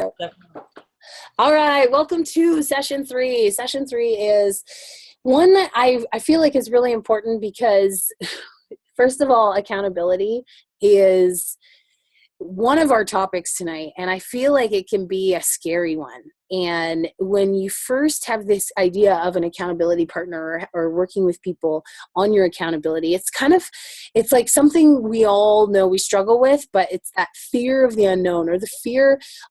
So, all right, welcome to session 3. Session 3 is one that I feel like is really important because, first of all, accountability is one of our topics tonight, and I feel like it can be a scary one. And when you first have this idea of an accountability partner or working with people on your accountability, it's like something we all know we struggle with, but it's that fear of the unknown, or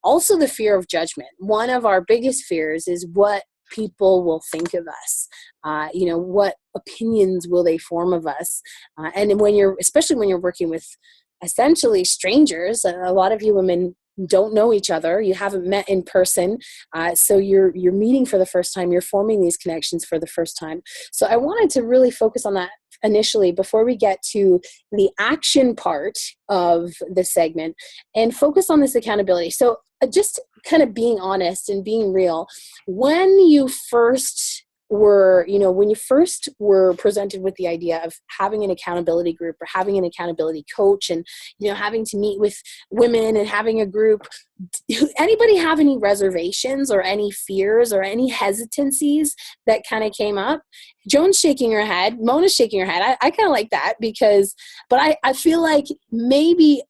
also the fear of judgment. One of our biggest fears is what people will think of us. What opinions will they form of us? And especially when you're working with essentially strangers, a lot of you women don't know each other, you haven't met in person, so you're meeting for the first time, you're forming these connections for the first time. So I wanted to really focus on that initially before we get to the action part of the segment and focus on this accountability. So just kind of being honest and being real, when you first were presented with the idea of having an accountability group or having an accountability coach and, having to meet with women and having a group, anybody have any reservations or any fears or any hesitancies that kind of came up? Joan's shaking her head. Mona's shaking her head. I kind of like that but I feel like maybe,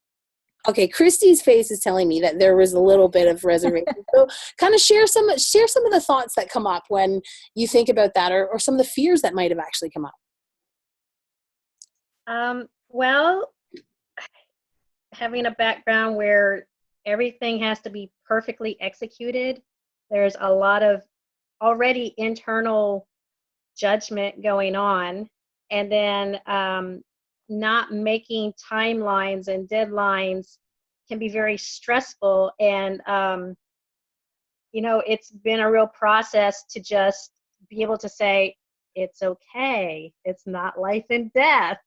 okay, Christy's face is telling me that there was a little bit of reservation. So kind of share some of the thoughts that come up when you think about that, or some of the fears that might have actually come up. Well, having a background where everything has to be perfectly executed, there's a lot of already internal judgment going on. And then not making timelines and deadlines can be very stressful. And, it's been a real process to just be able to say, it's okay. It's not life and death.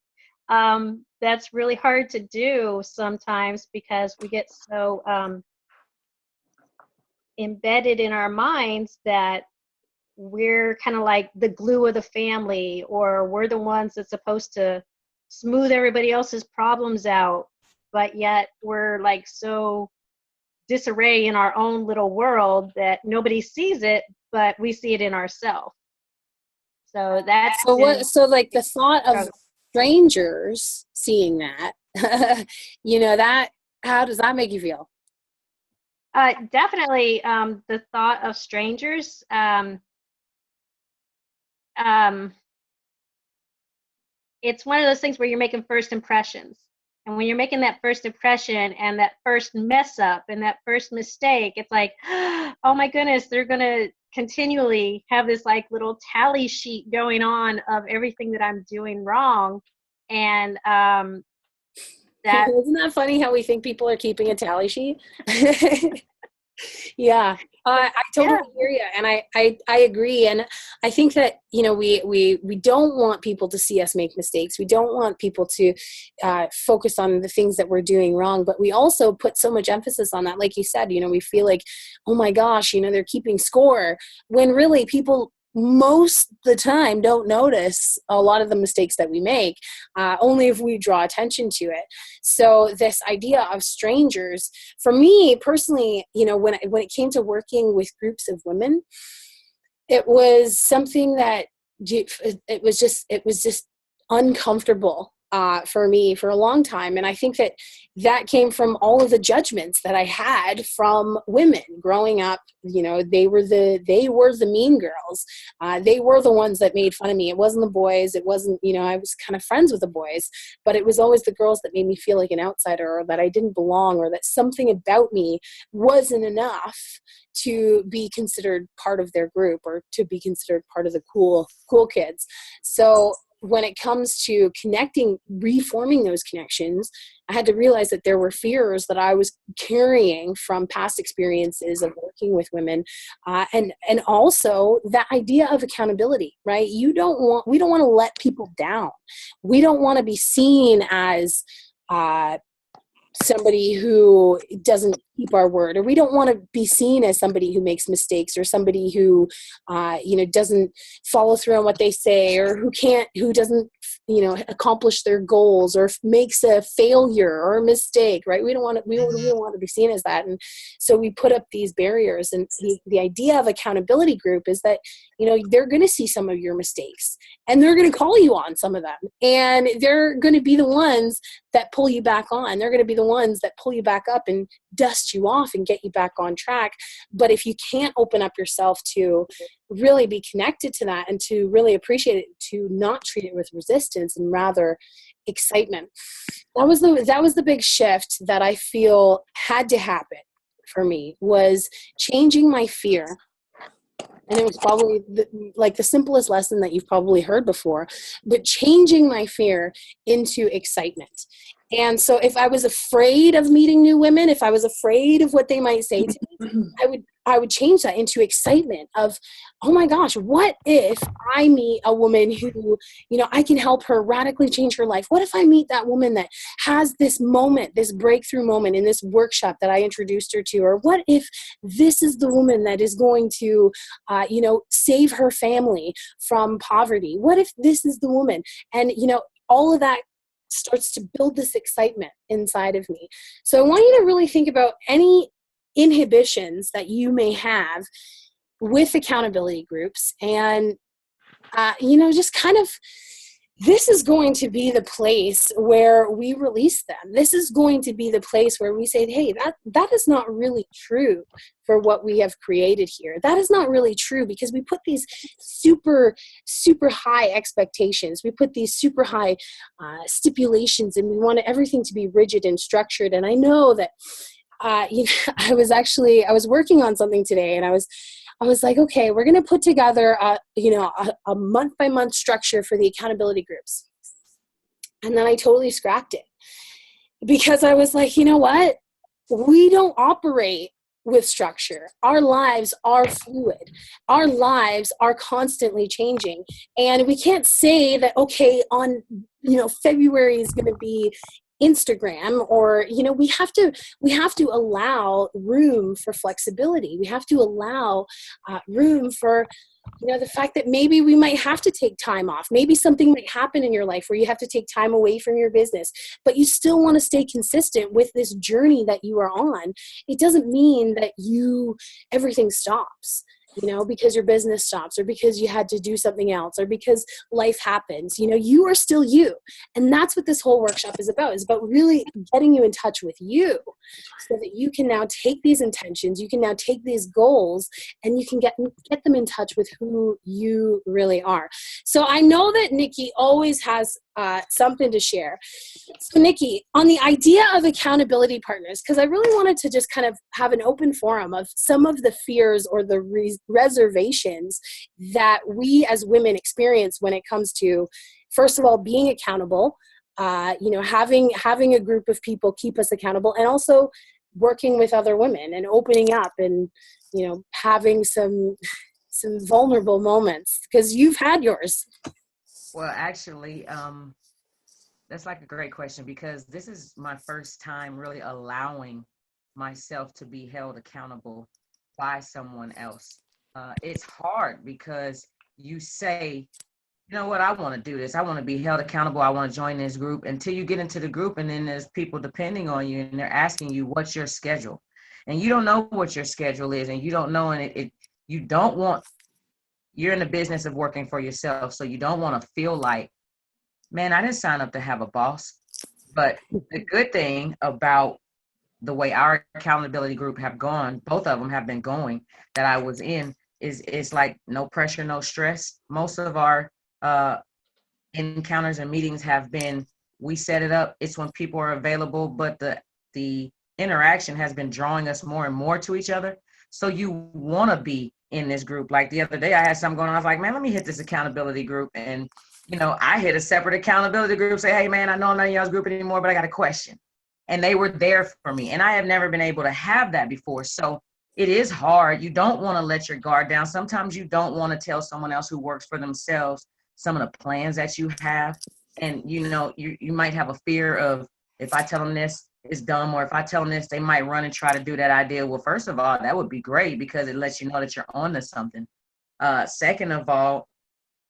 That's really hard to do sometimes because we get so embedded in our minds that we're kind of like the glue of the family, or we're the ones that's supposed to smooth everybody else's problems out, but yet we're like so disarray in our own little world that nobody sees it, but we see it in ourselves. So that's so like the thought of strangers seeing that, that, how does that make you feel? Definitely, the thought of strangers, it's one of those things where you're making first impressions. And when you're making that first impression and that first mess up and that first mistake, it's like, oh my goodness, they're going to continually have this like little tally sheet going on of everything that I'm doing wrong. And isn't that funny how we think people are keeping a tally sheet? Yeah, I totally hear you, and I agree, and I think that we don't want people to see us make mistakes. We don't want people to focus on the things that we're doing wrong, but we also put so much emphasis on that. Like you said, we feel like, oh my gosh, they're keeping score, when really people most of the time don't notice a lot of the mistakes that we make, only if we draw attention to it. So this idea of strangers, for me personally, when it came to working with groups of women, it was something that it was just uncomfortable for me for a long time. And I think that came from all of the judgments that I had from women growing up. They were the mean girls. They were the ones that made fun of me. It wasn't the boys. It wasn't, I was kind of friends with the boys, but it was always the girls that made me feel like an outsider, or that I didn't belong, or that something about me wasn't enough to be considered part of their group, or to be considered part of the cool kids. So when it comes to reforming those connections, I had to realize that there were fears that I was carrying from past experiences of working with women, and also that idea of accountability, right? We don't want to let people down. We don't want to be seen as somebody who doesn't keep our word, or we don't want to be seen as somebody who makes mistakes, or somebody who, doesn't follow through on what they say, or who doesn't, accomplish their goals, or makes a failure or a mistake, right? We don't want to be seen as that. And so we put up these barriers. And the idea of accountability group is that, they're going to see some of your mistakes, and they're going to call you on some of them, and they're going to be the ones that pull you back on. They're going to be the ones that pull you back up and dust you off and get you back on track. But if you can't open up yourself to really be connected to that and to really appreciate it, to not treat it with resistance and rather excitement, that was the big shift that I feel had to happen for me, was changing my fear. And it was probably the simplest lesson that you've probably heard before, but changing my fear into excitement. And so if I was afraid of meeting new women, if I was afraid of what they might say to me, I would change that into excitement of, oh my gosh, what if I meet a woman who, I can help her radically change her life? What if I meet that woman that has this moment, this breakthrough moment in this workshop that I introduced her to? Or what if this is the woman that is going to, save her family from poverty? What if this is the woman? And, all of that starts to build this excitement inside of me. So I want you to really think about any inhibitions that you may have with accountability groups, and just kind of, this is going to be the place where we release them. This is going to be the place where we say, hey, that is not really true for what we have created here. That is not really true, because we put these super, super high expectations. We put these super high stipulations, and we want everything to be rigid and structured. And I know that, I was working on something today, and I was like, okay, we're going to put together a month by month structure for the accountability groups. And then I totally scrapped it, because I was like, you know what? We don't operate with structure. Our lives are fluid. Our lives are constantly changing. And we can't say that, okay, on, February is going to be Instagram, or we have to allow room for flexibility. We have to allow room for the fact that maybe we might have to take time off. Maybe something might happen in your life where you have to take time away from your business, but you still want to stay consistent with this journey that you are on. It doesn't mean that everything stops, because your business stops, or because you had to do something else, or because life happens. You are still you. And that's what this whole workshop is about really getting you in touch with you, so that you can now take these intentions, you can now take these goals, and you can get them in touch with who you really are. So I know that Nikki always has something to share. So Nikki, on the idea of accountability partners, because I really wanted to just kind of have an open forum of some of the fears or the reservations that we as women experience when it comes to, first of all, being accountable, having a group of people keep us accountable, and also working with other women and opening up and, having some vulnerable moments, because you've had yours. Well, actually, that's like a great question, because this is my first time really allowing myself to be held accountable by someone else. It's hard, because you say, you know what, I want to do this. I want to be held accountable. I want to join this group, until you get into the group, and then there's people depending on you, and they're asking you, what's your schedule? And you don't know what your schedule is, and you don't know, and you don't want, you're in the business of working for yourself, so you don't want to feel like, man, I didn't sign up to have a boss. But the good thing about the way our accountability group have gone, both of them have been going, that I was in, is it's like no pressure, no stress. Most of our encounters and meetings have been, we set it up, it's when people are available, but the interaction has been drawing us more and more to each other. So you want to be in this group. Like the other day, I had something going on. I was like, man, let me hit this accountability group. And, I hit a separate accountability group, say, hey, man, I know I'm not in y'all's group anymore, but I got a question. And they were there for me. And I have never been able to have that before. So it is hard. You don't want to let your guard down. Sometimes you don't want to tell someone else who works for themselves some of the plans that you have. And, you might have a fear of, if I tell them this, it's dumb, or if I tell them this, they might run and try to do that idea. Well, first of all, that would be great because it lets you know that you're on to something. Second of all,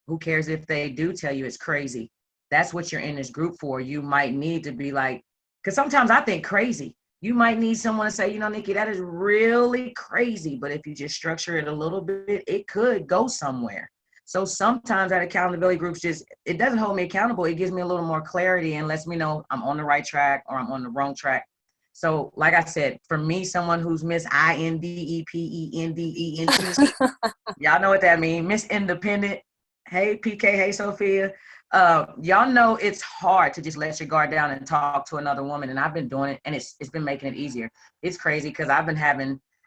who cares if they do tell you it's crazy? That's what you're in this group for. You might need to be like, because sometimes I think crazy. You might need someone to say, you know, Nikki, that is really crazy. But if you just structure it a little bit, it could go somewhere. So sometimes that accountability groups it doesn't hold me accountable. It gives me a little more clarity and lets me know I'm on the right track or I'm on the wrong track. So like I said, for me, someone who's Miss INDEPENDENT, y'all know what that means, Miss Independent. Hey, PK. Hey, Sophia. Y'all know it's hard to just let your guard down and talk to another woman. And I've been doing it, and it's been making it easier. It's crazy because I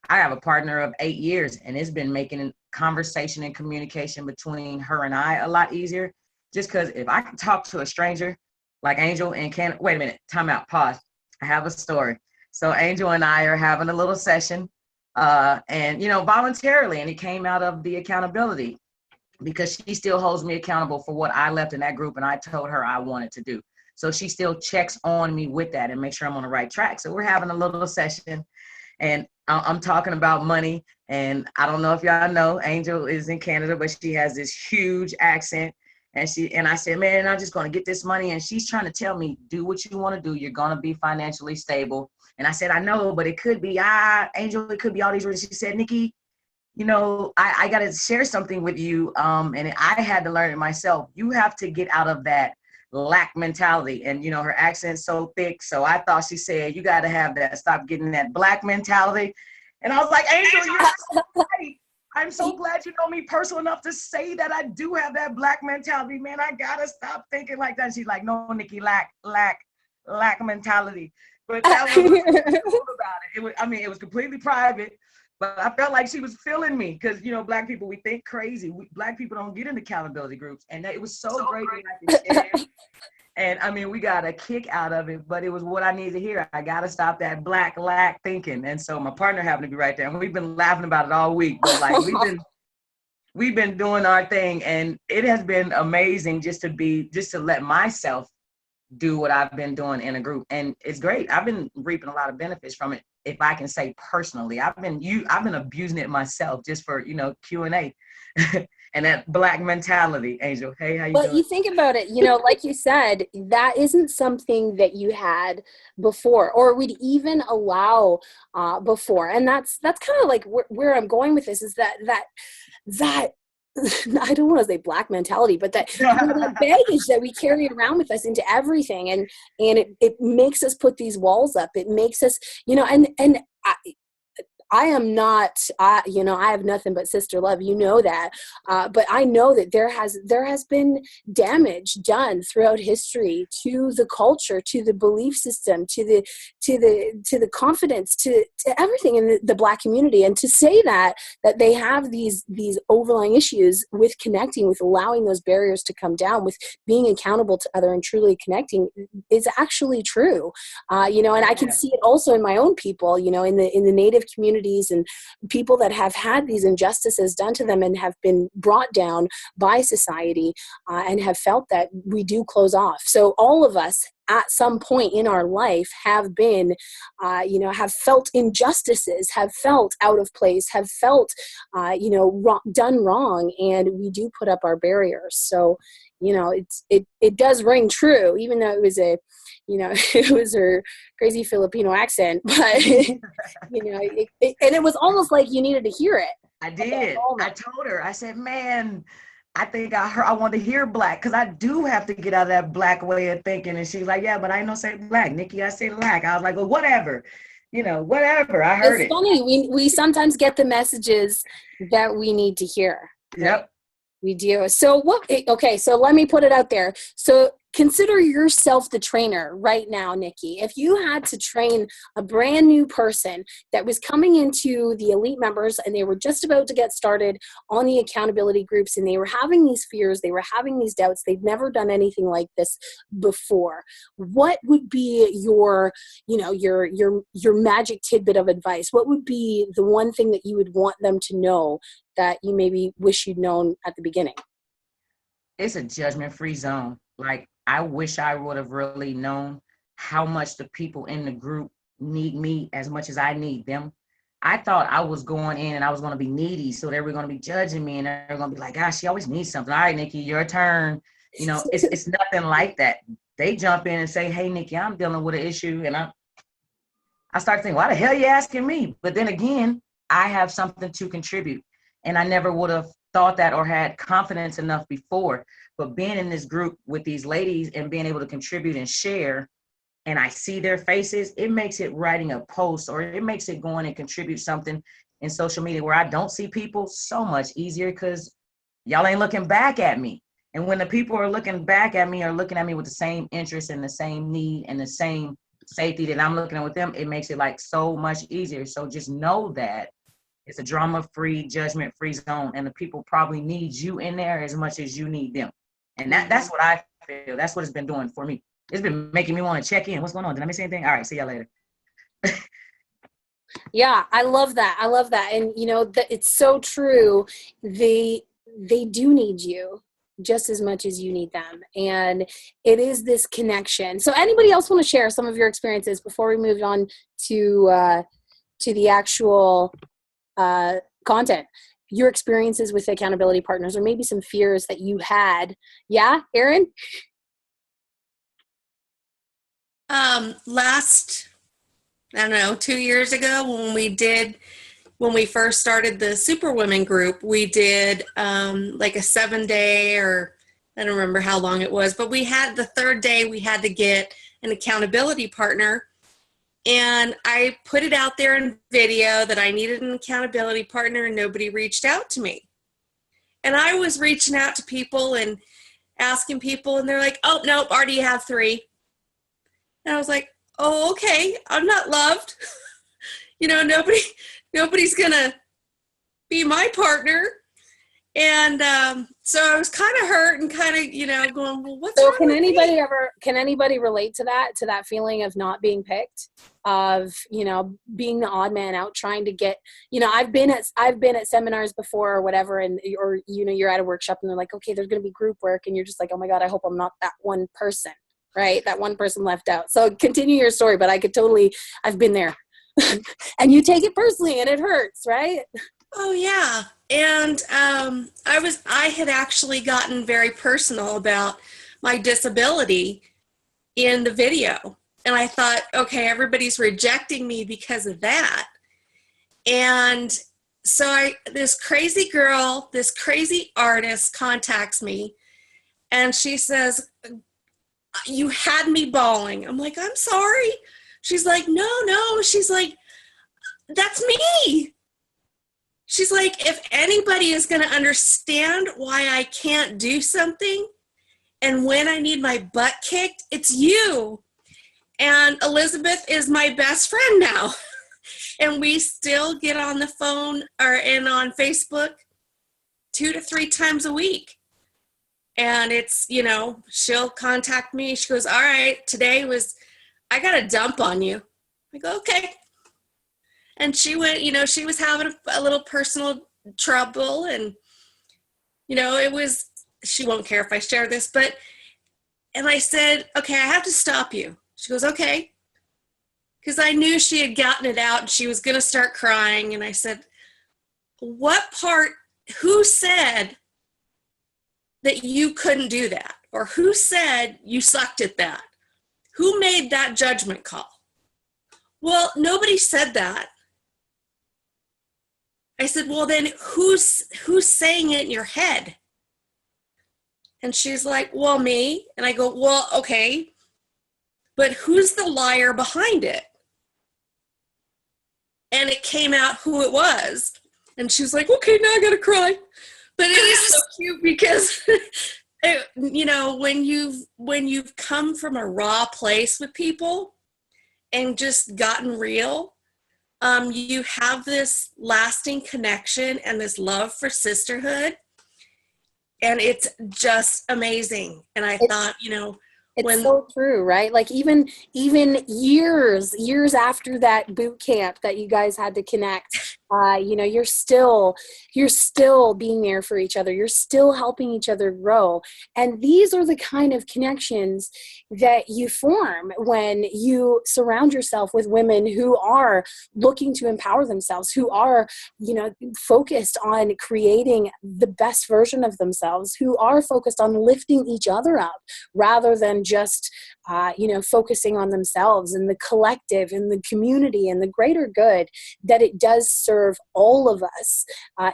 have a partner of 8 years, and it's been making conversation and communication between her and I a lot easier. Just because if I can talk to a stranger like Angel and wait a minute, time out, pause. I have a story. So Angel and I are having a little session, and voluntarily, and it came out of the accountability, because she still holds me accountable for what I left in that group and I told her I wanted to do. So she still checks on me with that and make sure I'm on the right track. So we're having a little session, and I'm talking about money. And I don't know if y'all know, Angel is in Canada, but she has this huge accent. And I said, man, I'm just going to get this money. And she's trying to tell me, do what you want to do. You're going to be financially stable. And I said, I know, but it could be, Angel, it could be all these words. She said, Nikki, I got to share something with you. And I had to learn it myself. You have to get out of that lack mentality. And, her accent's so thick. So I thought she said, you got to have that, stop getting that black mentality. And I was like, Angel, you're so right. I'm so glad you know me personal enough to say that I do have that black mentality, man. I got to stop thinking like that. And she's like, no, Nikki, lack mentality. But that was cool about it. It was completely private. But I felt like she was feeling me because, Black people, we think crazy. Black people don't get into accountability groups. And it was so great that I could share. And we got a kick out of it, but it was what I needed to hear. I got to stop that black lack thinking. And so my partner happened to be right there. And we've been laughing about it all week. But we've been doing our thing. And it has been amazing just to let myself do what I've been doing in a group. And it's great. I've been reaping a lot of benefits from it. If I can say personally, I've been abusing it myself just for, Q&A and that black mentality. Angel, hey, how you doing? But you think about it, like you said, that isn't something that you had before or would even allow before. And that's kind of like where I'm going with this is that I don't want to say black mentality, but that, that baggage that we carry around with us into everything. And it makes us put these walls up. It makes us, and I am not, I have nothing but sister love, that, but I know that there has been damage done throughout history to the culture, to the belief system, to the confidence, to everything in the Black community. And to say that they have these overlying issues with connecting, with allowing those barriers to come down, with being accountable to other and truly connecting is actually true. And I can see it also in my own people, in the Native communities and people that have had these injustices done to them and have been brought down by society and have felt that we do close off. So all of us at some point in our life have been, have felt injustices, have felt out of place, have felt, done wrong, and we do put up our barriers. So, it does ring true, even though it was it was her crazy Filipino accent, but and it was almost like you needed to hear it. I did. I told her, I said, man, I think I want to hear black because I do have to get out of that black way of thinking. And she's like, yeah, but I ain't no say black, Nikki. I say black. I was like, well, whatever, whatever. I heard it's funny. We sometimes get the messages that we need to hear. Yep. We do. So okay, so let me put it out there. So consider yourself the trainer right now, Nikki. If you had to train a brand new person that was coming into the elite members and they were just about to get started on the accountability groups and they were having these fears, they were having these doubts, they've never done anything like this before, what would be your magic tidbit of advice? What would be the one thing that you would want them to know that you maybe wish you'd known at the beginning? It's a judgment-free zone. Like, I wish I would have really known how much the people in the group need me as much as I need them. I thought I was going in and I was going to be needy, so they were going to be judging me and they're going to be like, gosh, she always needs something. All right, Nikki, your turn. You know, it's nothing like that. They jump in and say, hey, Nikki, I'm dealing with an issue. And I start thinking, why the hell are you asking me? But then again, I have something to contribute. And I never would have thought that or had confidence enough before. But being in this group with these ladies and being able to contribute and share, and I see their faces, it makes it writing a post or it makes it going and contribute something in social media where I don't see people so much easier because y'all ain't looking back at me. And when the people are looking back at me or looking at me with the same interest and the same need and the same safety that I'm looking at with them, it makes it like so much easier. So just know that it's a drama-free, judgment-free zone, and the people probably need you in there as much as you need them. And that's what I feel. That's what it's been doing for me. It's been making me want to check in. What's going on? Did I miss anything? All right, see y'all later. Yeah, I love that. I love that. And you know, it's so true. They do need you just as much as you need them. And it is this connection. So anybody else want to share some of your experiences before we move on to the actual content? Your experiences with accountability partners, or maybe some fears that you had. Yeah, Erin? Last, I don't know, 2 years ago when we first started the Superwomen group, we did like a 7-day, or I don't remember how long it was, but we had the third day we had to get an accountability partner. And I put it out there in video that I needed an accountability partner and nobody reached out to me. And I was reaching out to people and asking people and they're like, oh, nope, already have 3. And I was like, oh, okay, I'm not loved. You know, nobody's gonna be my partner. And so I was kind of hurt and kind of, you know, going, well, what's wrong with me? Can anybody relate to that feeling of not being picked, of, you know, being the odd man out, trying to get, you know, I've been at seminars before or whatever, and, or, you know, you're at a workshop and they're like, okay, there's going to be group work. And you're just like, oh my God, I hope I'm not that one person, right? That one person left out. So continue your story, but I've been there. And you take it personally and it hurts, right? Oh yeah. And I had actually gotten very personal about my disability in the video. And I thought, okay, everybody's rejecting me because of that. And so this crazy girl, this crazy artist contacts me and she says, you had me bawling. I'm like, I'm sorry. She's like, no. She's like, that's me. She's like, if anybody is going to understand why I can't do something and when I need my butt kicked, it's you. And Elizabeth is my best friend now. And we still get on the phone and on Facebook 2 to 3 times a week. And it's, you know, she'll contact me. She goes, all right, I got a dump on you. I go, okay. And she went, you know, she was having a little personal trouble. And, you know, she won't care if I share this, and I said, okay, I have to stop you. She goes, okay. Because I knew she had gotten it out and she was going to start crying. And I said, who said that you couldn't do that? Or who said you sucked at that? Who made that judgment call? Well, nobody said that. I said, well, then who's saying it in your head? And she's like, well, me. And I go, well, okay, but who's the liar behind it? And it came out who it was. And she's like, okay, now I gotta cry. But it is so cute because, you know, when you've come from a raw place with people and just gotten real, you have this lasting connection and this love for sisterhood. And it's just amazing. And I thought, you know, it's so true, right? Like even years after that boot camp that you guys had to connect, you're still being there for each other. You're still helping each other grow. And these are the kind of connections that you form when you surround yourself with women who are looking to empower themselves, who are, focused on creating the best version of themselves, who are focused on lifting each other up rather than just, focusing on themselves and the collective and the community and the greater good, that it does serve all of us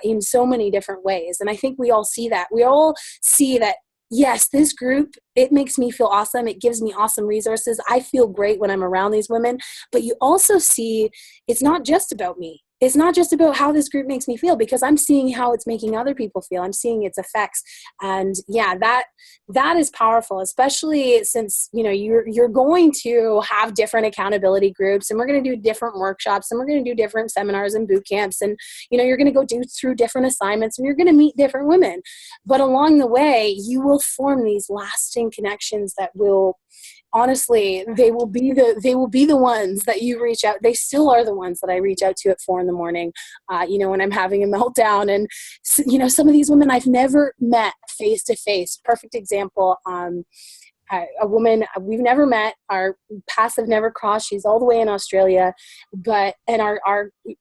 in so many different ways. And I think we all see that. We all see that, yes, this group, it makes me feel awesome. It gives me awesome resources. I feel great when I'm around these women. But you also see it's not just about me. It's not just about how this group makes me feel, because I'm seeing how it's making other people feel. I'm seeing its effects. And yeah, that is powerful, especially since, you're going to have different accountability groups, and we're going to do different workshops, and we're going to do different seminars and boot camps. And, you're going to go through different assignments, and you're going to meet different women. But along the way, you will form these lasting connections that will, honestly, they will be the ones that you reach out. They still are the ones that I reach out to at 4 a.m, when I'm having a meltdown. And, some of these women I've never met face to face. Perfect example. A woman we've never met, our paths have never crossed. She's all the way in Australia,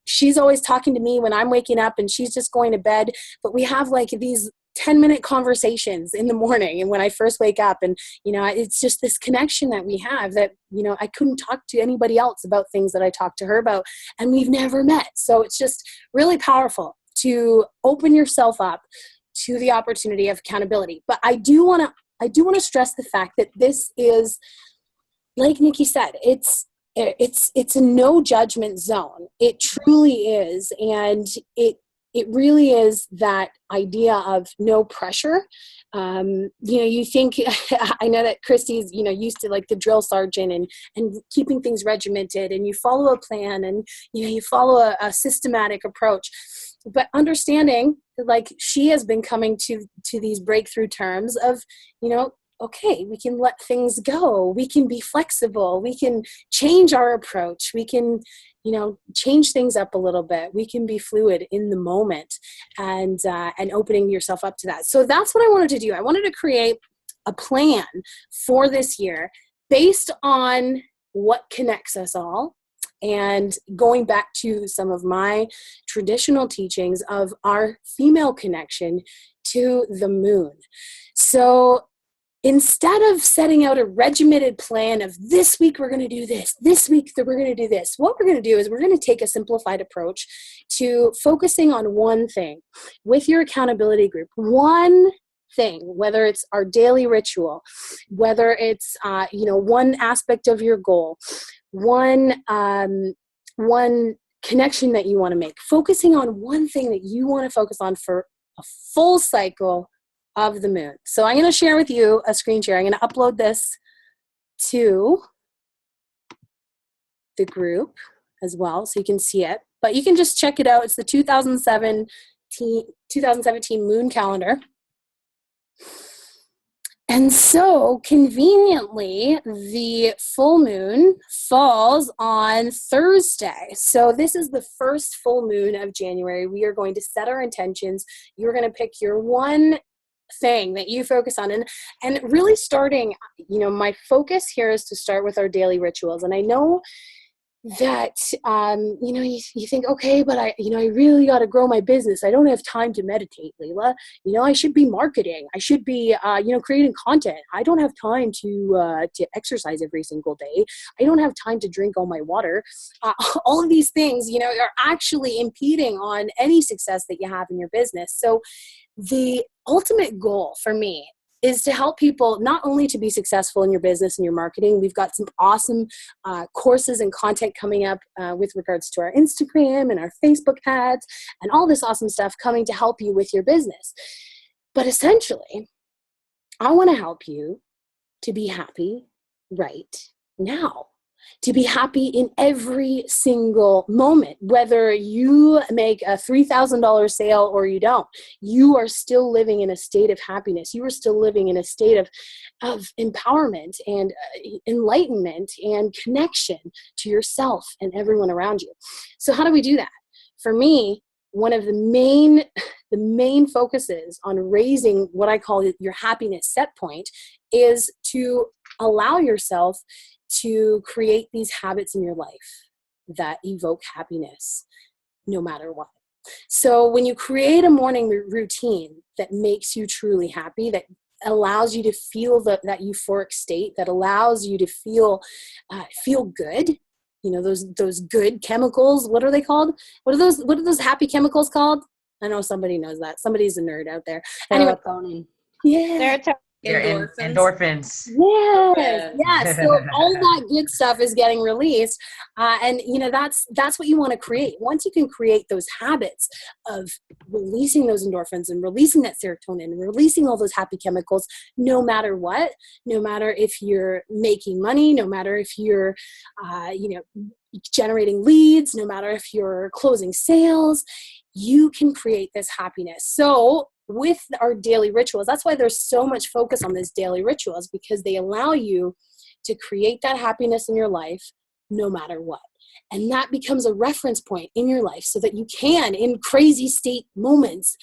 she's always talking to me when I'm waking up, and she's just going to bed. But we have like these 10-minute conversations in the morning and when I first wake up. And, it's just this connection that we have that, I couldn't talk to anybody else about things that I talked to her about, and we've never met. So it's just really powerful to open yourself up to the opportunity of accountability. But I do want to stress the fact that this is, like Nikki said, it's a no judgment zone. It truly is. And it really is that idea of no pressure. You think, I know that Christy's, used to like the drill sergeant and keeping things regimented, and you follow a plan, and, you follow a systematic approach. But understanding, like, she has been coming to these breakthrough terms of, okay, we can let things go. We can be flexible. We can change our approach. We can, change things up a little bit. We can be fluid in the moment, and opening yourself up to that. So that's what I wanted to do. I wanted to create a plan for this year based on what connects us all, and going back to some of my traditional teachings of our female connection to the moon. So instead of setting out a regimented plan of this week we're going to do this week that we're going to do this, what we're going to do is we're going to take a simplified approach to focusing on one thing with your accountability group. One thing, whether it's our daily ritual, whether it's one aspect of your goal, one connection that you want to make, focusing on one thing that you want to focus on for a full cycle of the moon. So I'm going to share with you a screen share. I'm going to upload this to the group as well, so you can see it. But you can just check it out. It's the 2017 moon calendar. And so conveniently, the full moon falls on Thursday. So this is the first full moon of January. We are going to set our intentions. You're going to pick your one thing that you focus on, and really starting, my focus here is to start with our daily rituals. And I know that you think, okay, but I really got to grow my business. I don't have time to meditate, Leila. I should be marketing. I should be creating content. I don't have time to exercise every single day. I don't have time to drink all my water. All of these things are actually impeding on any success that you have in your business. So the ultimate goal for me is to help people not only to be successful in your business and your marketing. We've got some awesome courses and content coming up with regards to our Instagram and our Facebook ads and all this awesome stuff coming to help you with your business. But essentially, I want to help you to be happy right now, to be happy in every single moment. Whether you make a $3,000 sale or you don't, you are still living in a state of happiness. You are still living in a state of empowerment and enlightenment and connection to yourself and everyone around you. So how do we do that? for me, one of the main focuses on raising what I call your happiness set point is to allow yourself to create these habits in your life that evoke happiness no matter what. So when you create a morning routine that makes you truly happy, that allows you to feel that euphoric state, that allows you to feel good, those good chemicals. What are they called? What are those happy chemicals called? I know somebody knows that. Somebody's a nerd out there. Anyway, Serotonin. yeah. Endorphins. Yes, yes. So all that good stuff is getting released, and that's what you want to create. Once you can create those habits of releasing those endorphins and releasing that serotonin and releasing all those happy chemicals, no matter what, no matter if you're making money, no matter if you're, generating leads, no matter if you're closing sales, you can create this happiness. So with our daily rituals, that's why there's so much focus on these daily rituals, because they allow you to create that happiness in your life no matter what. And that becomes a reference point in your life so that you can, in crazy state moments,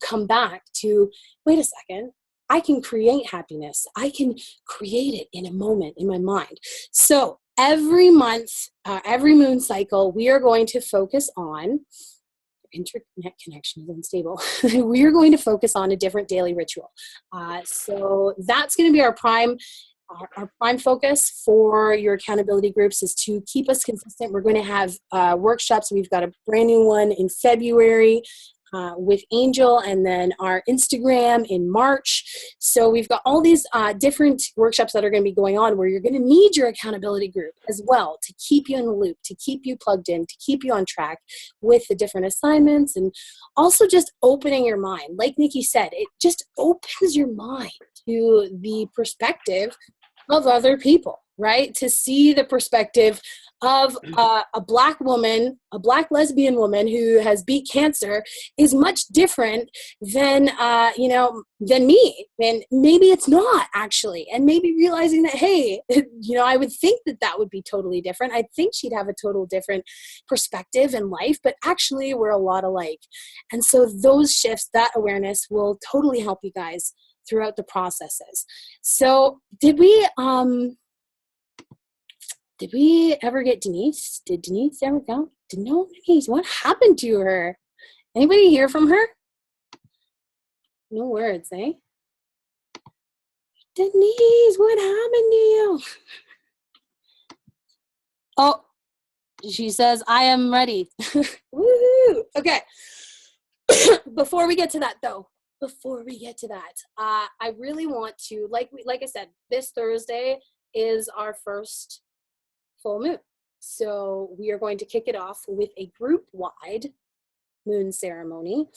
come back to, wait a second, I can create happiness. I can create it in a moment in my mind. So every month, every moon cycle, we are going to focus on, internet connection is unstable. We are going to focus on a different daily ritual. So that's going to be our prime focus for your accountability groups, is to keep us consistent. We're going to have workshops. We've got a brand new one in February with Angel, and then our Instagram in March. So we've got all these different workshops that are going to be going on, where you're going to need your accountability group as well to keep you in the loop, to keep you plugged in, to keep you on track with the different assignments, and also just opening your mind. Like Nikki said, it just opens your mind to the perspective of other people, right? To see the perspective of a Black woman, a Black lesbian woman who has beat cancer, is much different than than me. And maybe it's not, actually. And maybe realizing that, hey, I would think that would be totally different. I think she'd have a total different perspective in life, but actually we're a lot alike. And so those shifts, that awareness, will totally help you guys throughout the processes. So did we ever get Denise? Did Denise ever go? No, Denise. What happened to her? Anybody hear from her? No words, eh? Denise, what happened to you? Oh, she says, I am ready. Woohoo! Okay. Before we get to that, I really want to, like I said, this Thursday is our first full moon. So we are going to kick it off with a group-wide moon ceremony.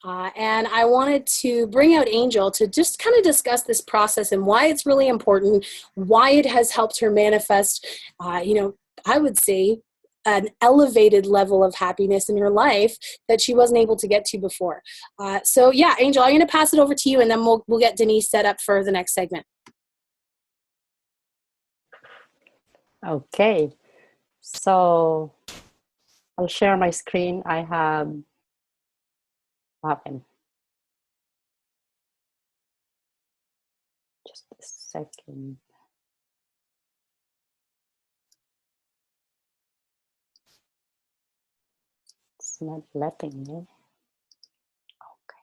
And I wanted to bring out Angel to just kind of discuss this process and why it's really important, why it has helped her manifest, I would say, an elevated level of happiness in her life that she wasn't able to get to before. So yeah, Angel, I'm going to pass it over to you, and then we'll get Denise set up for the next segment. Okay, so I'll share my screen. I have happened. Just a second. It's not letting me. Okay.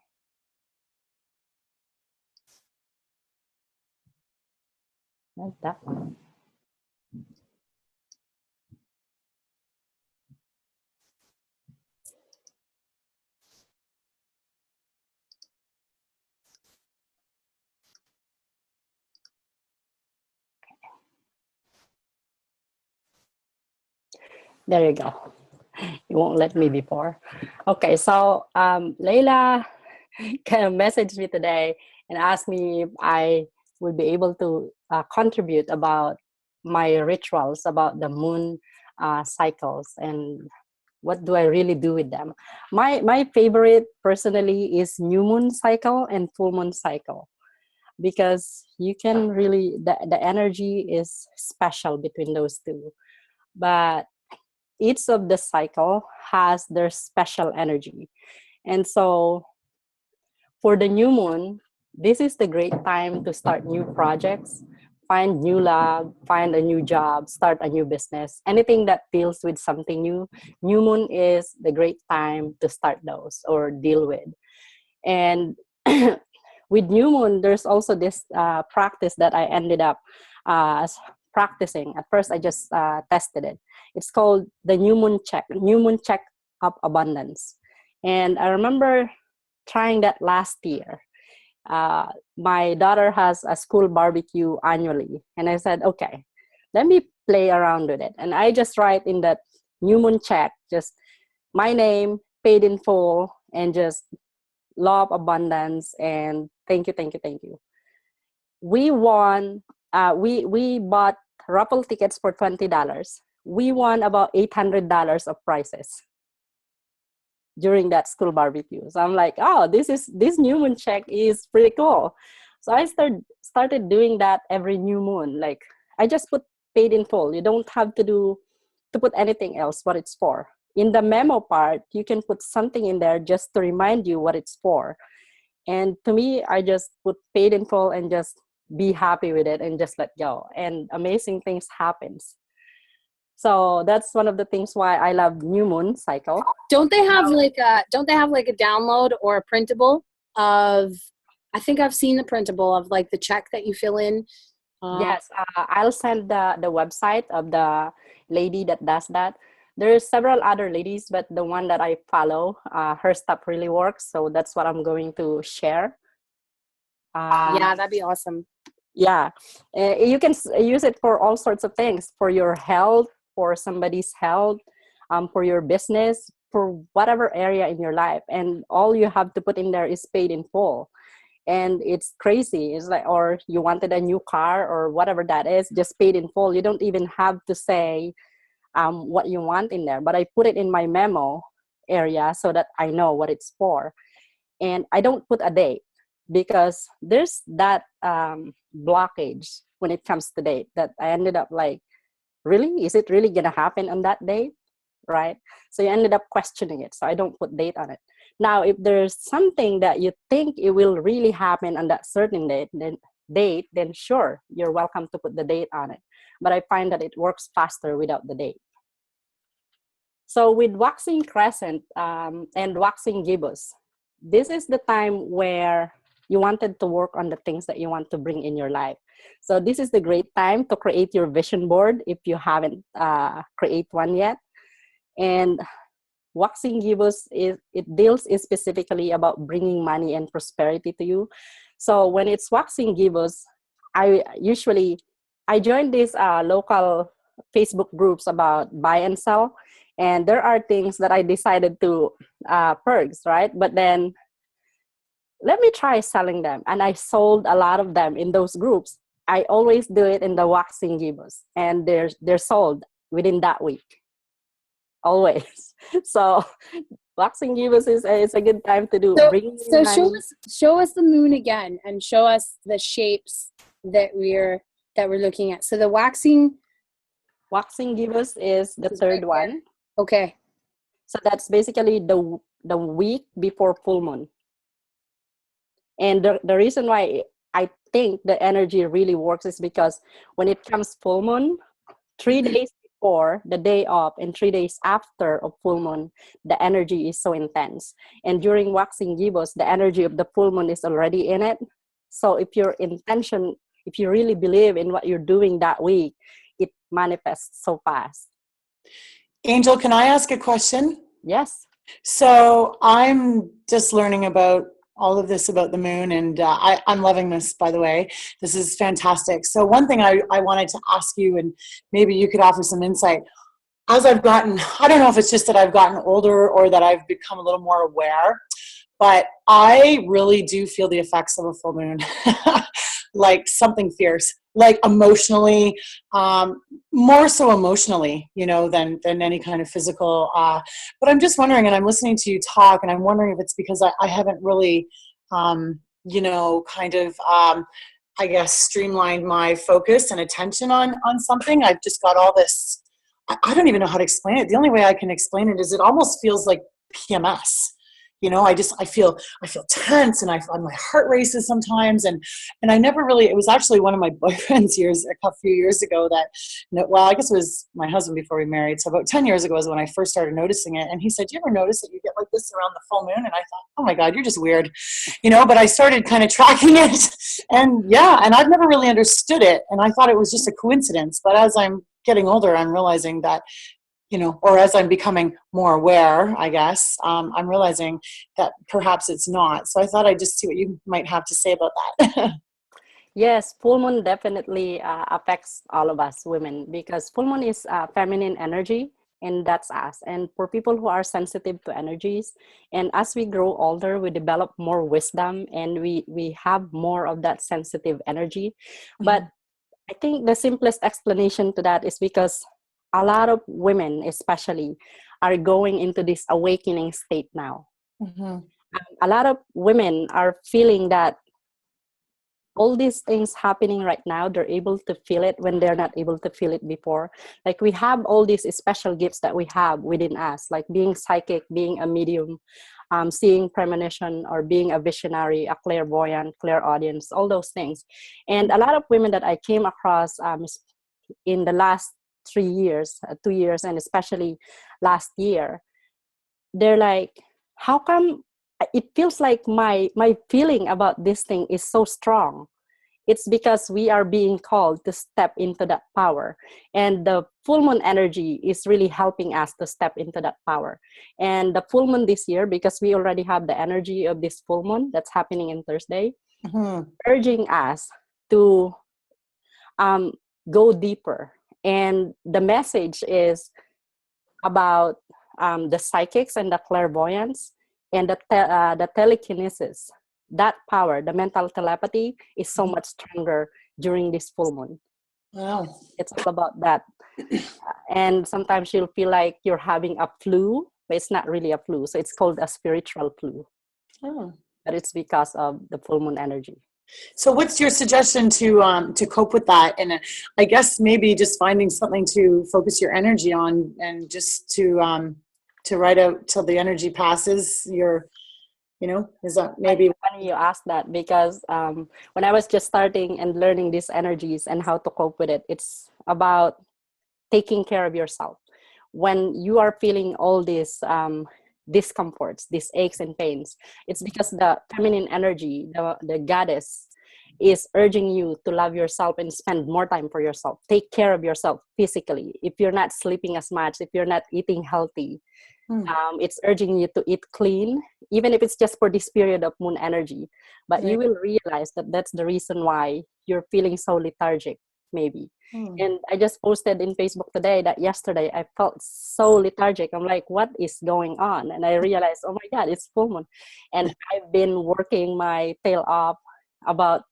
Not that one. There you go. You won't let me before. Okay, so Layla kind of messaged me today and asked me if I would be able to contribute about my rituals about the moon cycles and what do I really do with them. My favorite personally is new moon cycle and full moon cycle, because you can really, the energy is special between those two. But each of the cycle has their special energy. And so for the new moon, this is the great time to start new projects, find new love, find a new job, start a new business, anything that deals with something new. New moon is the great time to start those or deal with. And with new moon, there's also this practice that I ended up practicing. At first, I just tested it. It's called the new moon check up abundance. And I remember trying that last year. My daughter has a school barbecue annually, and I said, okay, let me play around with it. And I just write in that new moon check, just my name, paid in full, and just law of abundance, and thank you, thank you, thank you. We won. We bought raffle tickets for $20. We won about $800 of prizes during that school barbecue. So I'm like, oh, this new moon check is pretty cool. So I started doing that every new moon. Like I just put paid in full. You don't have to put anything else what it's for. In the memo part, you can put something in there just to remind you what it's for. And to me, I just put paid in full and just be happy with it and just let go. And amazing things happens. So that's one of the things why I love new moon cycle. Don't they have like a download or a printable of, I think I've seen the printable of like the check that you fill in. Yes, I'll send the website of the lady that does that. There's several other ladies, but the one that I follow, her stuff really works. So that's what I'm going to share. Yeah, that'd be awesome. Yeah, you can use it for all sorts of things, for your health, for somebody's health, for your business, for whatever area in your life. And all you have to put in there is paid in full. And it's crazy. It's like, or you wanted a new car or whatever that is, just paid in full. You don't even have to say what you want in there. But I put it in my memo area so that I know what it's for. And I don't put a date because there's that blockage when it comes to date that I ended up like, really? Is it really going to happen on that date? Right? So you ended up questioning it. So I don't put date on it. Now, if there's something that you think it will really happen on that certain date, then sure, you're welcome to put the date on it. But I find that it works faster without the date. So with waxing crescent and waxing gibbous, this is the time where you wanted to work on the things that you want to bring in your life. So this is the great time to create your vision board if you haven't create one yet. And waxing gibbous, it deals specifically about bringing money and prosperity to you. So when it's waxing gibbous, I join these local Facebook groups about buy and sell. And there are things that I decided to purge, right? But then let me try selling them. And I sold a lot of them in those groups. I always do it in the waxing gibbous, and they're sold within that week. Always. So waxing gibbous is a good time to do. So show us the moon again and show us the shapes that we're looking at. So the waxing gibbous is the third one. Okay. So that's basically the week before full moon. And the reason why I think the energy really works is because when it comes full moon, 3 days before the day of and 3 days after of full moon, the energy is so intense. And during waxing gibbous, the energy of the full moon is already in it. So if you really believe in what you're doing that week, it manifests so fast. Angel, can I ask a question? Yes. So I'm just learning about all of this about the moon, and I'm loving this, by the way. This is fantastic. So one thing I wanted to ask you, and maybe you could offer some insight. As I've gotten, I don't know if it's just that I've gotten older or that I've become a little more aware, but I really do feel the effects of a full moon, like something fierce, like emotionally, more so emotionally, than any kind of physical. But I'm just wondering, and I'm listening to you talk, and I'm wondering if it's because I haven't really, I guess, streamlined my focus and attention on something. I've just got all this I don't even know how to explain it. The only way I can explain it is it almost feels like PMS. You know, I feel tense, and my heart races sometimes, and I never really. It was actually one of my boyfriends a few years ago that, well, I guess it was my husband before we married. So about 10 years ago is when I first started noticing it, and he said, "Do you ever notice that you get like this around the full moon?" And I thought, "Oh my God, you're just weird," you know. But I started kind of tracking it, and yeah, and I've never really understood it, and I thought it was just a coincidence. But as I'm getting older, I'm realizing that, you know, or as I'm becoming more aware, I guess, I'm realizing that perhaps it's not. So I thought I'd just see what you might have to say about that. Yes, full moon definitely affects all of us women, because full moon is feminine energy, and that's us. And for people who are sensitive to energies, and as we grow older, we develop more wisdom, and we have more of that sensitive energy. But I think the simplest explanation to that is because a lot of women, especially, are going into this awakening state now. Mm-hmm. A lot of women are feeling that all these things happening right now, they're able to feel it when they're not able to feel it before. Like, we have all these special gifts that we have within us, like being psychic, being a medium, seeing premonition, or being a visionary, a clairvoyant, clairaudience, all those things. And a lot of women that I came across in the last 3 years, 2 years, and especially last year, they're like, how come it feels like my feeling about this thing is so strong? It's because we are being called to step into that power, and the full moon energy is really helping us to step into that power. And the full moon this year, because we already have the energy of this full moon that's happening in Thursday, urging us to um, go deeper. And the message is about the psychics and the clairvoyance and the telekinesis. That power, the mental telepathy, is so much stronger during this full moon. Wow. It's all about that. And sometimes you'll feel like you're having a flu, but it's not really a flu. So it's called a spiritual flu. Oh. But it's because of the full moon energy. So what's your suggestion to cope with that? And I guess maybe just finding something to focus your energy on, and just to ride out till the energy passes. Is that maybe? Funny you ask that, because when I was just starting and learning these energies and how to cope with it, it's about taking care of yourself. When you are feeling all these discomforts, these aches and pains, it's because the feminine energy, the goddess, is urging you to love yourself and spend more time for yourself. Take care of yourself physically. If you're not sleeping as much, if you're not eating healthy, it's urging you to eat clean, even if it's just for this period of moon energy. But you will realize that that's the reason why you're feeling so lethargic, maybe. And I just posted in Facebook today that yesterday I felt so lethargic. I'm like, what is going on? And I realized, oh my God, it's full moon. And I've been working my tail off about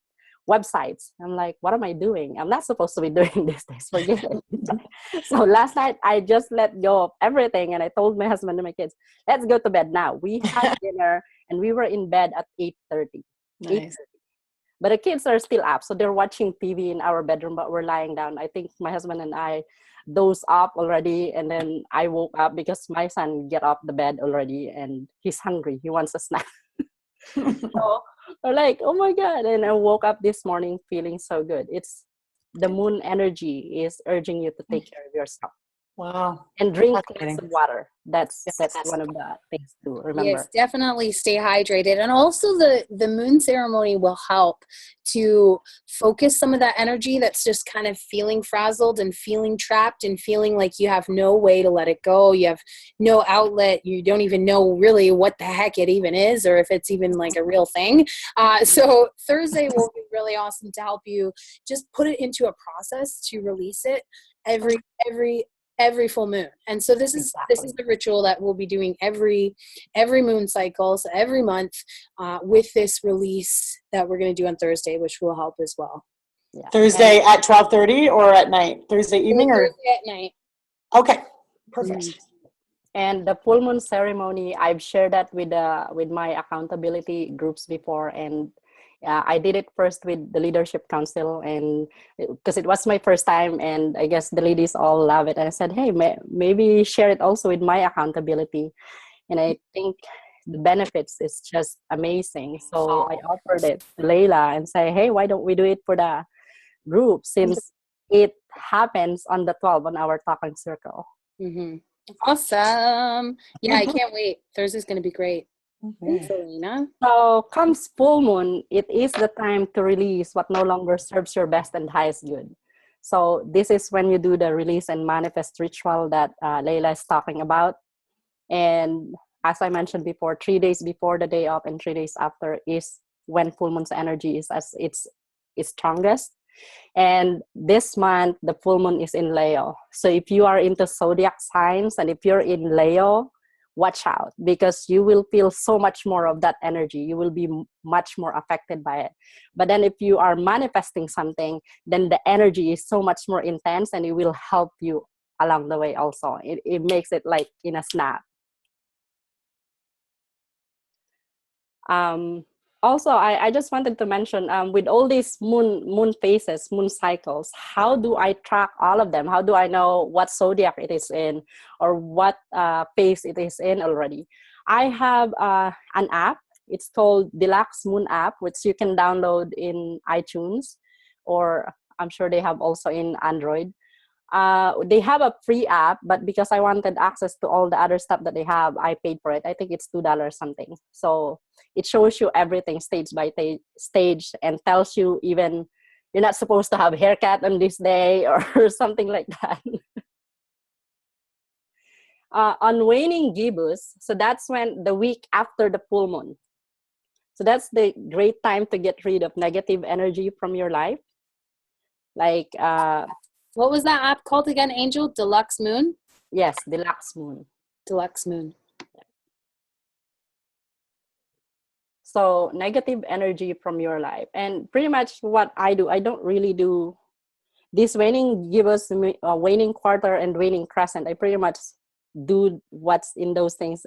websites. I'm like, what am I doing? I'm not supposed to be doing this. Forget it. So last night I just let go of everything, and I told my husband and my kids, let's go to bed now. We had dinner and we were in bed at 8:30. Nice. But the kids are still up, so they're watching TV in our bedroom, but we're lying down. I think my husband and I dozed up already, and then I woke up because my son get off the bed already, and he's hungry. He wants a snack. So we're like, oh my God. And I woke up this morning feeling so good. It's the moon energy is urging you to take care of yourself. Wow. And drink lots Fascinating. of water. That's one of the things to remember. Yes, definitely stay hydrated. And also the moon ceremony will help to focus some of that energy that's just kind of feeling frazzled and feeling trapped and feeling like you have no way to let it go. You have no outlet. You don't even know really what the heck it even is, or if it's even like a real thing. So Thursday will be really awesome to help you just put it into a process to release it every full moon. And so this is the ritual that we'll be doing every moon cycle, so every month, with this release that we're going to do on Thursday, which will help as well. Yeah. Thursday at 12:30 or at night? Thursday evening or Thursday at night. okay, perfect. And the full moon ceremony, I've shared that with my accountability groups before, and I did it first with the leadership council, and because it was my first time, and I guess the ladies all love it. And I said, hey, maybe share it also with my accountability. And I think the benefits is just amazing. So I offered it to Layla and say, hey, why don't we do it for the group, since it happens on the 12 on our talking circle. Mm-hmm. Awesome. Yeah, I can't wait. Thursday's going to be great. Thanks, Elena. So comes full moon, it is the time to release what no longer serves your best and highest good. So this is when you do the release and manifest ritual that Layla is talking about. And as I mentioned before, 3 days before the day of and 3 days after is when full moon's energy is as its strongest. And this month, the full moon is in Leo. So if you are into zodiac signs and if you're in Leo, watch out, because you will feel so much more of that energy. You will be much more affected by it. But then if you are manifesting something, then the energy is so much more intense and it will help you along the way also. It makes it like in a snap. Also, I just wanted to mention, with all these moon phases, moon cycles, how do I track all of them? How do I know what zodiac it is in or what phase it is in already? I have an app. It's called Deluxe Moon app, which you can download in iTunes, or I'm sure they have also in Android. They have a free app, but because I wanted access to all the other stuff that they have, I paid for it. I think it's $2 something. So it shows you everything stage by stage and tells you even you're not supposed to have a haircut on this day or something like that. On waning gibbous, so that's when the week after the full moon. So that's the great time to get rid of negative energy from your life. Like, what was that app called again, Angel? Deluxe Moon? Yes, Deluxe Moon. Deluxe Moon. So negative energy from your life. And pretty much what I do, I don't really do this waning gibbous, waning quarter and waning crescent. I pretty much do what's in those things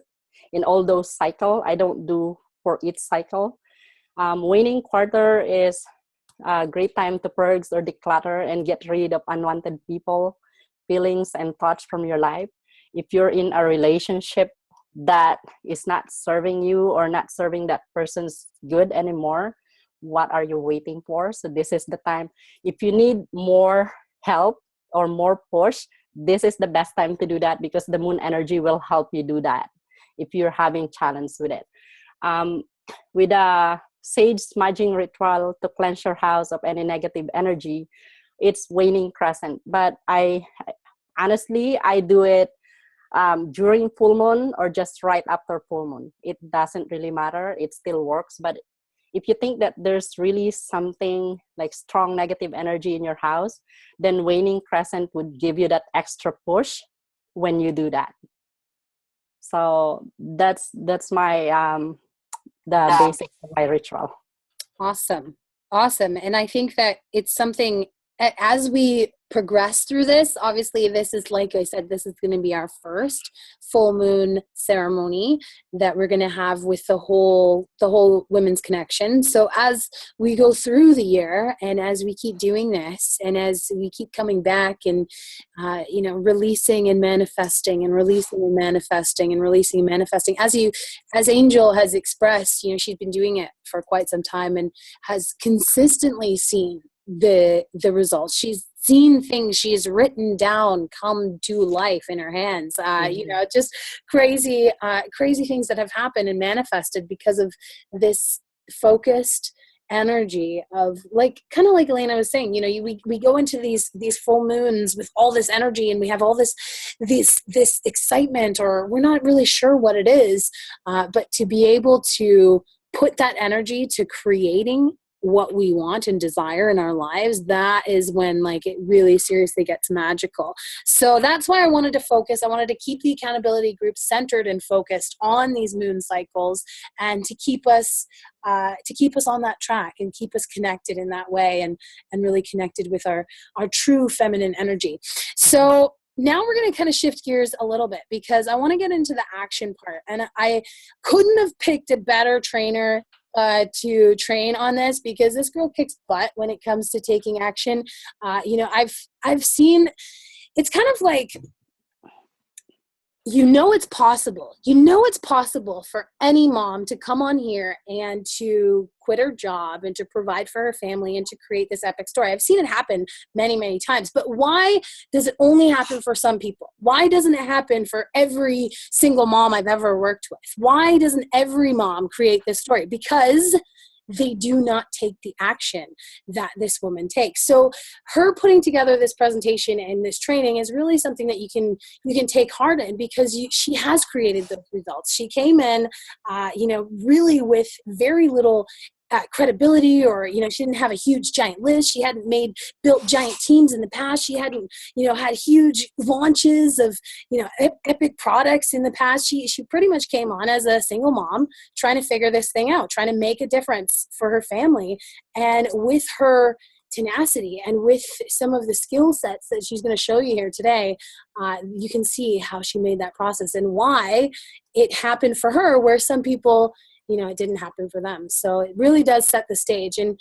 in all those cycle. I don't do for each cycle. Waning quarter is a great time to purge or declutter and get rid of unwanted people, feelings, and thoughts from your life. If you're in a relationship that is not serving you or not serving that person's good anymore, what are you waiting for? So this is the time. If you need more help or more push, this is the best time to do that, because the moon energy will help you do that if you're having challenge with it. With a sage smudging ritual to cleanse your house of any negative energy, it's waning crescent. But I honestly do it during full moon or just right after full moon. It doesn't really matter. It still works. But if you think that there's really something like strong negative energy in your house, then waning crescent would give you that extra push when you do that. So that's my the basics of my ritual. Awesome. And I think that it's something, as we progress through this, obviously this is, like I said, this is going to be our first full moon ceremony that we're going to have with the whole Women's Connection. So as we go through the year and as we keep doing this and as we keep coming back and releasing and manifesting and releasing and manifesting and releasing and manifesting, as Angel has expressed, she's been doing it for quite some time and has consistently seen the results. She's seen things she's written down come to life in her hands. Just crazy things that have happened and manifested because of this focused energy of, like, kind of like Elena was saying, we go into these full moons with all this energy and we have all this excitement, or we're not really sure what it is, but to be able to put that energy to creating what we want and desire in our lives, that is when, like, it really seriously gets magical. So that's why I wanted to focus. I wanted to keep the accountability group centered and focused on these moon cycles, and to keep us on that track and keep us connected in that way, and really connected with our true feminine energy. So now we're going to kind of shift gears a little bit, because I want to get into the action part, and I couldn't have picked a better trainer to train on this because this girl kicks butt when it comes to taking action. I've seen, it's kind of like, it's possible. It's possible for any mom to come on here and to quit her job and to provide for her family and to create this epic story. I've seen it happen many, many times. But why does it only happen for some people? Why doesn't it happen for every single mom I've ever worked with? Why doesn't every mom create this story? Because they do not take the action that this woman takes. So her putting together this presentation and this training is really something that you can take heart in, because she has created those results. She came in, really with very little credibility, or she didn't have a huge giant list. She hadn't built giant teams in the past. She hadn't had huge launches of epic products in the past. She pretty much came on as a single mom trying to figure this thing out, trying to make a difference for her family. And with her tenacity and with some of the skill sets that she's going to show you here today, you can see how she made that process and why it happened for her where some people it didn't happen for them. So it really does set the stage and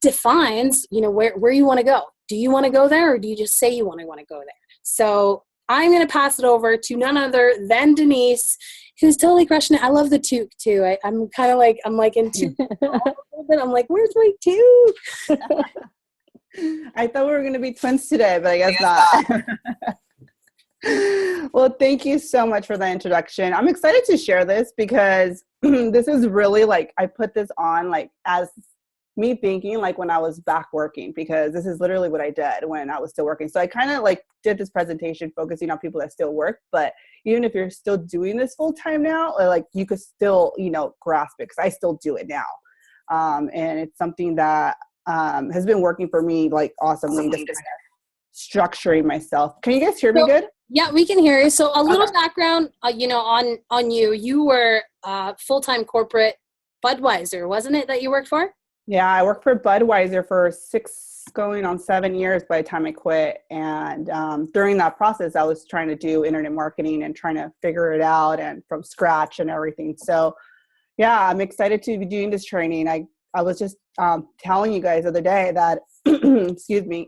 defines, where you want to go. Do you want to go there, or do you just say you want to go there? So I'm going to pass it over to none other than Denise, who's totally crushing it. I love the toque too. I'm kind of like, I'm like into I'm like, where's my toque? I thought we were going to be twins today, but I guess not. Well, thank you so much for the introduction. I'm excited to share this because this is really like, I put this on like as me thinking like when I was back working, because this is literally what I did when I was still working. So I kind of like did this presentation focusing on people that still work, but even if you're still doing this full time now, like you could still, grasp it, because I still do it now. And it's something that has been working for me like awesomely, just structuring myself. Can you guys hear me good? Yeah, we can hear you. So a little background, on you. You were full-time corporate Budweiser, wasn't it, that you worked for? Yeah, I worked for Budweiser for 6 going on 7 years by the time I quit. And during that process, I was trying to do internet marketing and trying to figure it out and from scratch and everything. So yeah, I'm excited to be doing this training. I was just telling you guys the other day that, excuse me,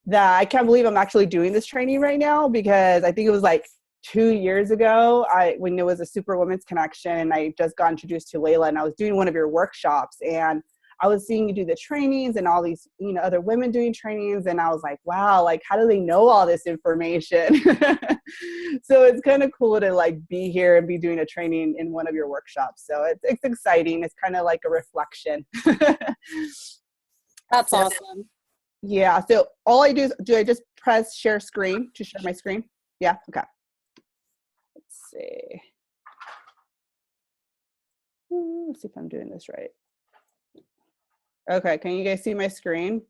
that I can't believe I'm actually doing this training right now, because I think it was like 2 years ago when there was a Superwoman's Connection, and I just got introduced to Layla, and I was doing one of your workshops, and I was seeing you do the trainings and all these, other women doing trainings. And I was like, wow, like, how do they know all this information? So it's kind of cool to like be here and be doing a training in one of your workshops. So it's exciting. It's kind of like a reflection. That's awesome. Yeah. So all I do I just press share screen to share my screen? Yeah. Okay. Let's see. Let's see if I'm doing this right. Okay. Can you guys see my screen?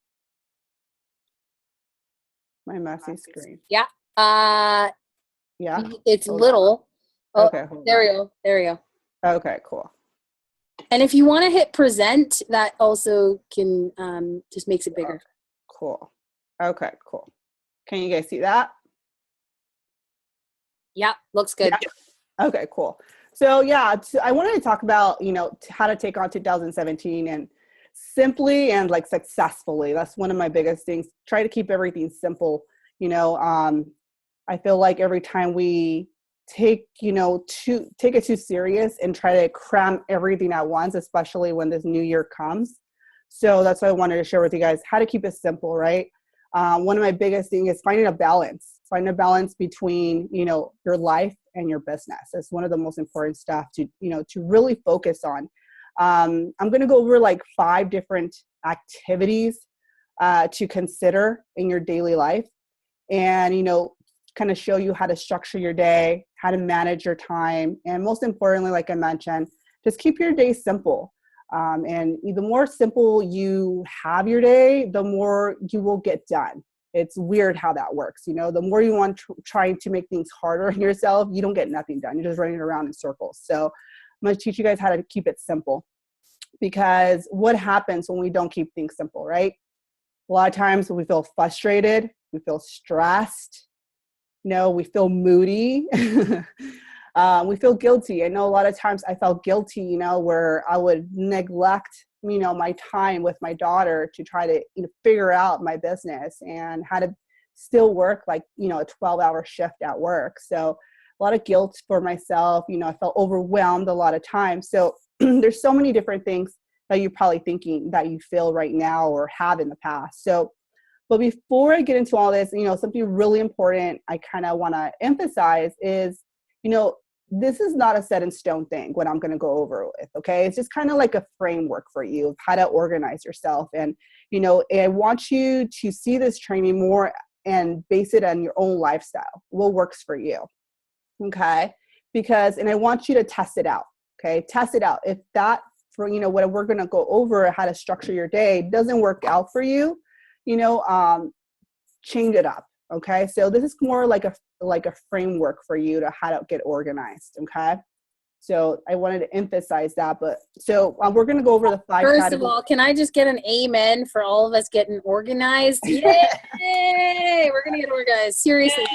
My messy screen. Yeah. Yeah. It's little. Oh, Okay. there we go. There we go. Okay. Cool. And if you want to hit present, that also can just makes it bigger. Cool. Okay, cool. Can you guys see that? Yeah, looks good. Yeah. Okay, cool. So yeah, I wanted to talk about, how to take on 2017 and simply and like successfully. That's one of my biggest things. Try to keep everything simple. I feel like every time we take it too serious and try to cram everything at once, especially when this new year comes. So that's why I wanted to share with you guys how to keep it simple, right? One of my biggest things is finding a balance between, your life and your business. It's one of the most important stuff to really focus on. I'm going to go over like 5 different activities to consider in your daily life, and, kind of show you how to structure your day, how to manage your time. And most importantly, like I mentioned, just keep your day simple. And the more simple you have your day, the more you will get done. It's weird how that works. The more you want trying to make things harder on yourself, you don't get nothing done. You're just running around in circles. So I'm going to teach you guys how to keep it simple, because what happens when we don't keep things simple, right? A lot of times we feel frustrated, we feel stressed, we feel moody. We feel guilty. I know a lot of times I felt guilty, you know, where I would neglect, you know, my time with my daughter to try to, you know, figure out my business and how to still work like, you know, a 12-hour shift at work. So a lot of guilt for myself, you know, I felt overwhelmed a lot of times. So there's so many different things that you're probably thinking that you feel right now or have in the past. So, but before I get into all this, you know, something really important I kind of want to emphasize is, you know, this is not a set in stone thing, what I'm going to go over with. Okay. It's just kind of like a framework for you of how to organize yourself. And, you know, I want you to see this training more and base it on your own lifestyle. What works for you. Okay. Because, and I want you to test it out. Okay. Test it out. If that, for, you know, what we're going to go over, how to structure your day, doesn't work out for you, you know, change it up. Okay. So this is more like a framework for you to how to get organized. Okay. So I wanted to emphasize that, but so we're going to go over the 5 First categories. of all, can I just get an amen for all of us getting organized? Yay! We're going to get organized. Seriously.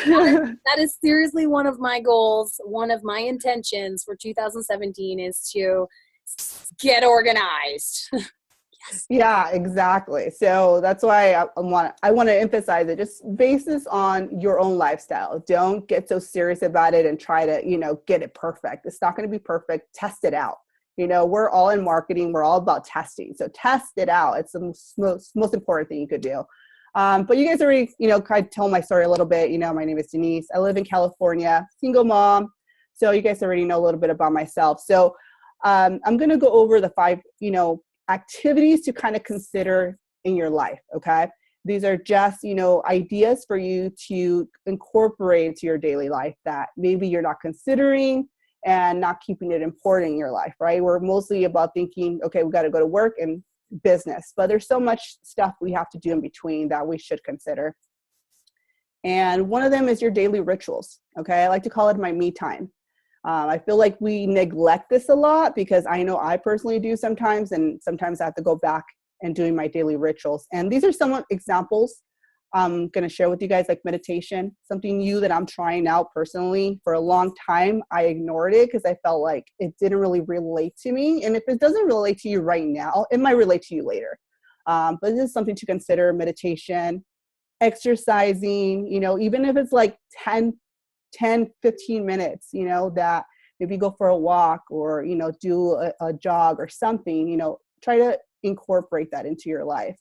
That is seriously one of my goals. One of my intentions for 2017 is to get organized. Yeah, exactly. So that's why I want to emphasize it. Just base this on your own lifestyle. Don't get so serious about it and try to, you know, get it perfect. It's not going to be perfect. Test it out. You know, we're all in marketing. We're all about testing. So test it out. It's the most important thing you could do. But you guys already, you know, I told my story a little bit. You know, my name is Denise. I live in California, single mom. So you guys already know a little bit about myself. So I'm going to go over the 5, you know, activities to kind of consider in your life. Okay. These are just, you know, ideas for you to incorporate into your daily life that maybe you're not considering and not keeping it important in your life, right? We're mostly about thinking, okay, we got to go to work and business, but there's so much stuff we have to do in between that we should consider. And one of them is your daily rituals. Okay. I like to call it my me time. I feel like we neglect this a lot because I know I personally do sometimes, and sometimes I have to go back and doing my daily rituals. And these are some examples I'm going to share with you guys, like meditation, something new that I'm trying out personally. For a long time, I ignored it because I felt like it didn't really relate to me. And if it doesn't relate to you right now, it might relate to you later. But this is something to consider: meditation, exercising, you know, even if it's like 10, 15 minutes, you know, that maybe go for a walk or, you know, do a jog or something, you know, try to incorporate that into your life.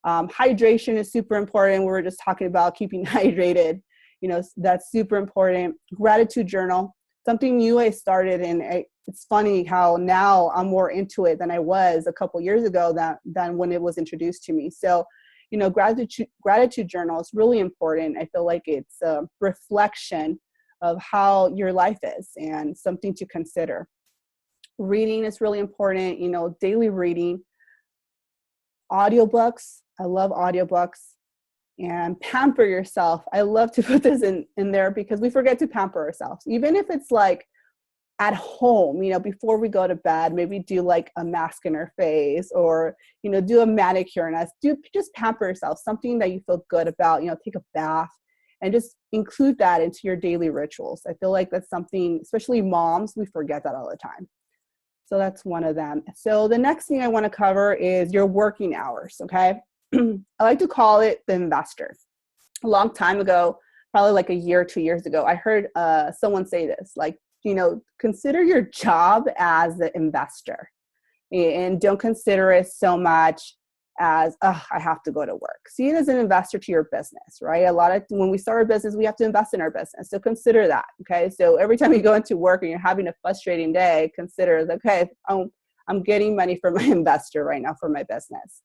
Hydration is super important. We were just talking about keeping hydrated, you know, that's super important. Gratitude journal, something new I started, and it's funny how now I'm more into it than I was a couple years ago than when it was introduced to me. So, you know, gratitude journal is really important. I feel like it's a reflection of how your life is and something to consider. Reading is really important, you know, daily reading. Audiobooks, I love audiobooks. And pamper yourself. I love to put this in there because we forget to pamper ourselves. Even if it's like at home, you know, before we go to bed, maybe do like a mask in our face or, you know, do a manicure on us. Just pamper yourself, something that you feel good about, you know, take a bath. And just include that into your daily rituals. I feel like that's something, especially moms, we forget that all the time. So that's one of them. So the next thing I want to cover is your working hours, okay? I like to call it the investor. A long time ago, probably like a year or 2 years ago, I heard someone say this, like, you know, consider your job as the investor and don't consider it so much as, I have to go to work. See it as an investor to your business, right? When we start a business, we have to invest in our business. So consider that, okay? So every time you go into work and you're having a frustrating day, consider, okay, I'm getting money from my investor right now for my business.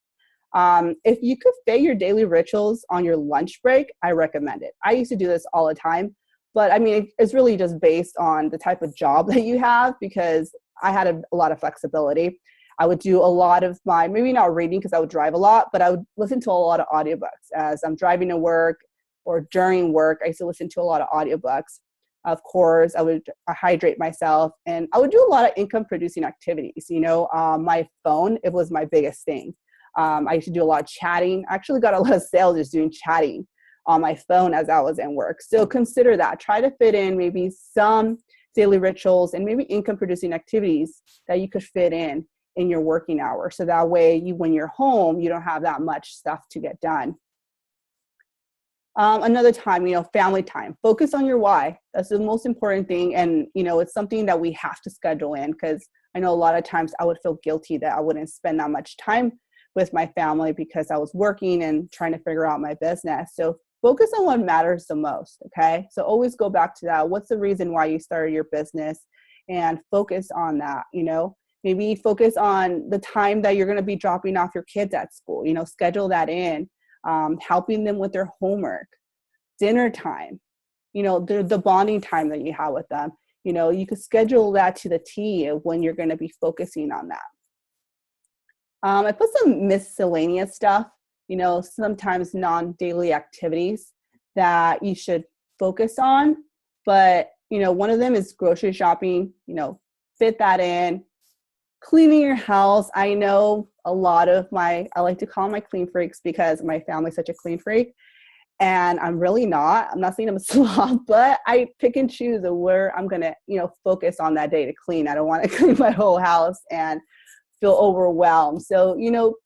If you could fit your daily rituals on your lunch break, I recommend it. I used to do this all the time, but I mean, it's really just based on the type of job that you have, because I had a lot of flexibility. I would do a lot of maybe not reading because I would drive a lot, but I would listen to a lot of audiobooks as I'm driving to work or during work. I used to listen to a lot of audiobooks. Of course, I would hydrate myself, and I would do a lot of income producing activities. You know, my phone, it was my biggest thing. I used to do a lot of chatting. I actually got a lot of sales just doing chatting. on my phone as I was in work. So consider that. Try to fit in maybe some daily rituals and maybe income producing activities that you could fit in your working hours. So that way when you're home, you don't have that much stuff to get done. Another time, family time. Focus on your why. That's the most important thing. And, it's something that we have to schedule in, because I know a lot of times I would feel guilty that I wouldn't spend that much time with my family because I was working and trying to figure out my business. So focus on what matters the most, okay? So always go back to that. What's the reason why you started your business? And focus on that, Maybe focus on the time that you're going to be dropping off your kids at school, schedule that in. Helping them with their homework, dinner time, the bonding time that you have with them. You could schedule that to the T when you're going to be focusing on that. I put some miscellaneous stuff, sometimes non-daily activities that you should focus on. But, one of them is grocery shopping, fit that in. Cleaning your house. I know a lot of I like to call my clean freaks because my family's such a clean freak, and I'm really not. I'm not saying I'm a slob, but I pick and choose where I'm gonna, focus on that day to clean. I don't want to clean my whole house and feel overwhelmed. So,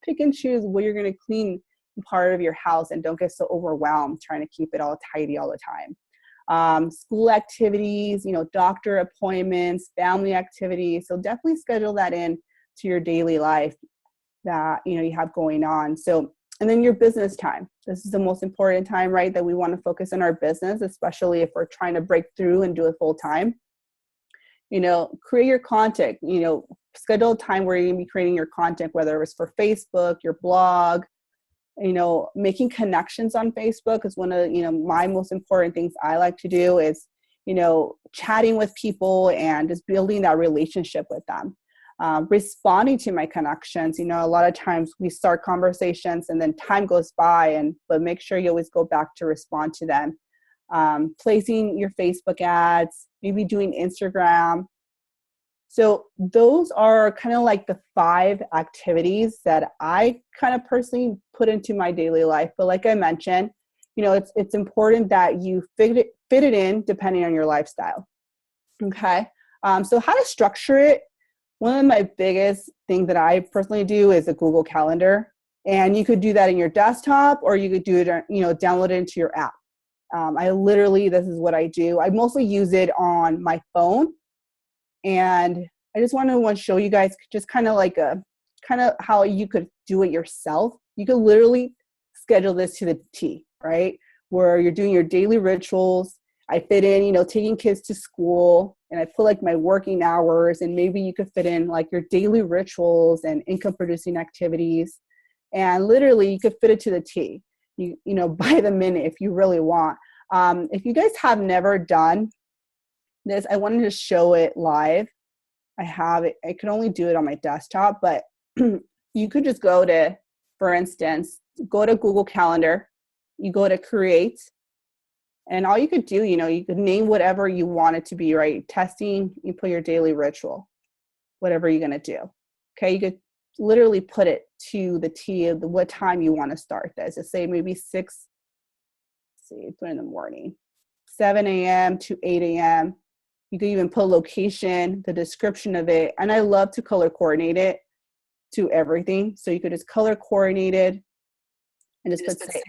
pick and choose where you're gonna clean part of your house, and don't get so overwhelmed trying to keep it all tidy all the time. School activities, doctor appointments, family activities. So definitely schedule that in to your daily life that, you have going on. So, and then your business time. This is the most important time, right? That we want to focus on our business, especially if we're trying to break through and do it full time. Create your content, schedule a time where you're going to be creating your content, whether it's for Facebook, your blog, making connections on Facebook is one of, my most important things I like to do is, chatting with people and just building that relationship with them. Responding to my connections. A lot of times we start conversations and then time goes by, but make sure you always go back to respond to them. Placing your Facebook ads, maybe doing Instagram. So those are kind of like the 5 activities that I kind of personally put into my daily life. But like I mentioned, it's important that you fit it in depending on your lifestyle. Okay. So how to structure it. One of my biggest things that I personally do is a Google Calendar. And you could do that in your desktop, or you could do it, download it into your app. This is what I do. I mostly use it on my phone. And I just want to show you guys just kind of how you could do it yourself. You could literally schedule this to the T, right? Where you're doing your daily rituals. I fit in, taking kids to school, and I put like my working hours, and maybe you could fit in like your daily rituals and income producing activities. And literally you could fit it to the T, by the minute if you really want. If you guys have never done this, I wanted to show it live. I have it. I could only do it on my desktop, but you could just go to, for instance, go to Google Calendar. You go to create, and all you could do, you could name whatever you want it to be, right? Testing, you put your daily ritual, whatever you're going to do. Okay. You could literally put it to the T of what time you want to start this. Let's say maybe 2 in the morning, 7 a.m. to 8 a.m. You could even put location, the description of it. And I love to color coordinate it to everything. So you could just color coordinate it and just put save.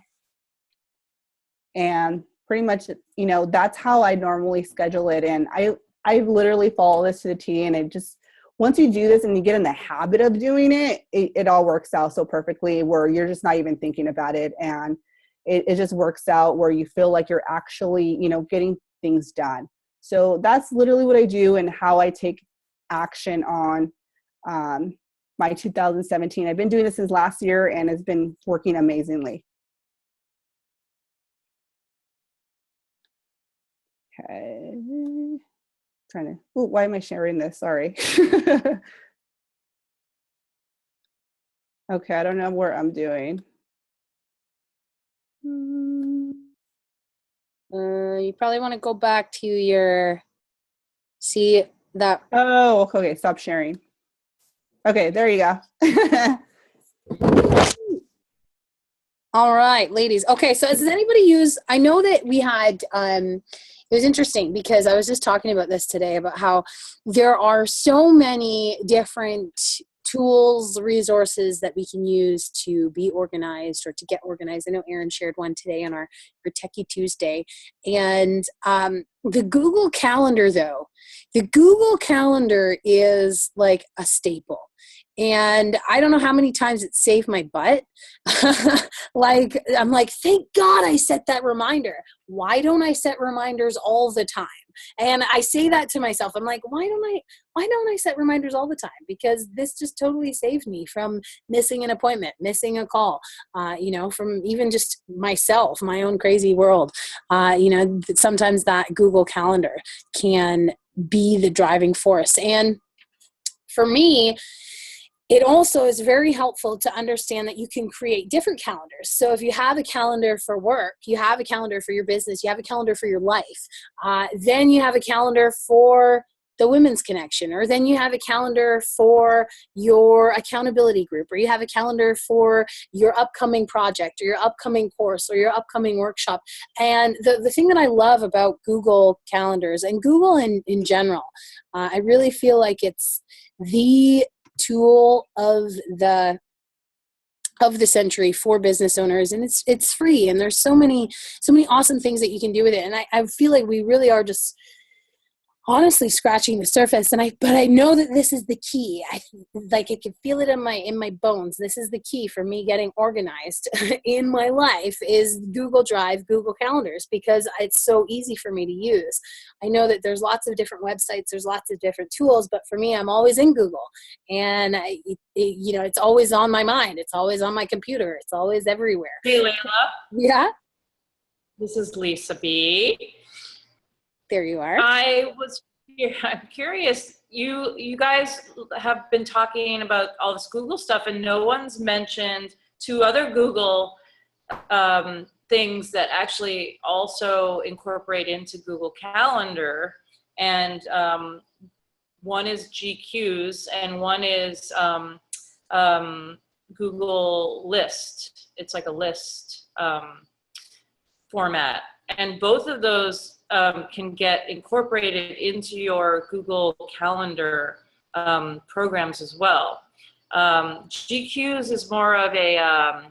And pretty much, that's how I normally schedule it. And I literally follow this to the T, and it just, once you do this and you get in the habit of doing it, it all works out so perfectly where you're just not even thinking about it. And it just works out where you feel like you're actually, getting things done. So that's literally what I do and how I take action on my 2017. I've been doing this since last year, and it's been working amazingly. Okay. Why am I sharing this? Sorry. Okay, I don't know what I'm doing. You probably want to go back to see that. Oh, okay, stop sharing. Okay, there you go. All right, ladies. Okay, so does anybody use, I know that we had, it was interesting because I was just talking about this today about how there are so many different tools, resources that we can use to be organized or to get organized. I know Erin shared one today on our Techie Tuesday. And the Google Calendar, though, the Google Calendar is like a staple. And I don't know how many times it saved my butt. Like, I'm like, thank God I set that reminder. Why don't I set reminders all the time? And I say that to myself. I'm like, why don't I set reminders all the time? Because this just totally saved me from missing an appointment, missing a call, from even just myself, my own crazy world. Sometimes that Google Calendar can be the driving force. And for me, it also is very helpful to understand that you can create different calendars. So if you have a calendar for work, you have a calendar for your business, you have a calendar for your life, then you have a calendar for the Women's Connection, or then you have a calendar for your accountability group, or you have a calendar for your upcoming project or your upcoming course or your upcoming workshop. And the thing that I love about Google Calendars and Google in general, I really feel like it's the tool of the century for business owners, and it's free, and there's so many awesome things that you can do with it. And I feel like we really are just honestly scratching the surface. But I know that this is the key. I can feel it in my bones. This is the key for me getting organized in my life is Google Drive, Google Calendars, because it's so easy for me to use. I know that there's lots of different websites, there's lots of different tools, but for me, I'm always in Google, and it's always on my mind. It's always on my computer. It's always everywhere. Hey, Layla. Yeah. This is Lisa B. There you are. I'm curious. You guys have been talking about all this Google stuff, and no one's mentioned two other Google things that actually also incorporate into Google Calendar. And one is GQs, and one is Google List. It's like a list format, and both of those can get incorporated into your Google Calendar programs as well. GQs is more of a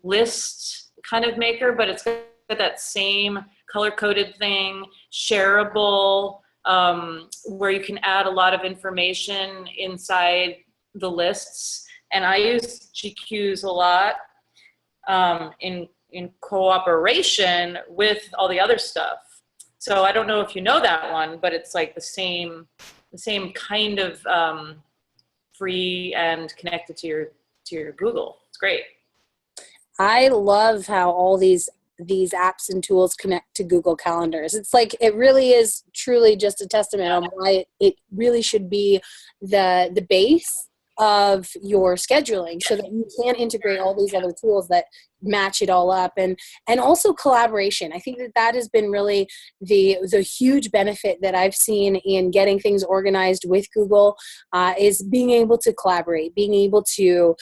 list kind of maker, but it's got that same color-coded thing, shareable, where you can add a lot of information inside the lists. And I use GQs a lot in cooperation with all the other stuff. So I don't know if you know that one, but it's like the same kind of free and connected to your Google. It's great. I love how all these apps and tools connect to Google Calendars. It's like, it really is truly just a testament on why it really should be the base of your scheduling, so that you can integrate all these other tools that match it all up. And also collaboration. I think that has been really the huge benefit that I've seen in getting things organized with Google, is being able to collaborate, being able to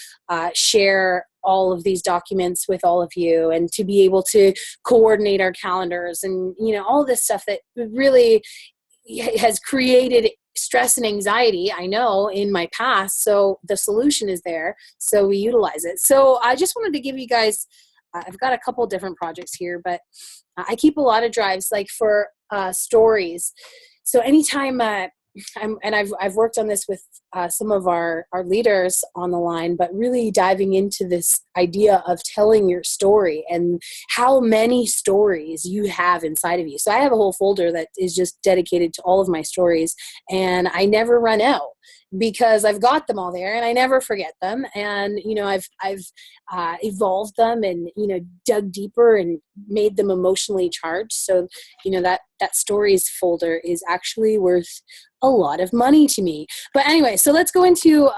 share all of these documents with all of you, and to be able to coordinate our calendars, and all this stuff that really has created stress and anxiety, I know, in my past. So the solution is there, so we utilize it. So I just wanted to give you guys, I've got a couple different projects here, but I keep a lot of drives, like for stories. So anytime I've worked on this with some of our leaders on the line, but really diving into this idea of telling your story and how many stories you have inside of you. So I have a whole folder that is just dedicated to all of my stories, and I never run out because I've got them all there and I never forget them. And, I've evolved them and, dug deeper and made them emotionally charged. So, that stories folder is actually worth a lot of money to me. But anyway, so let's go into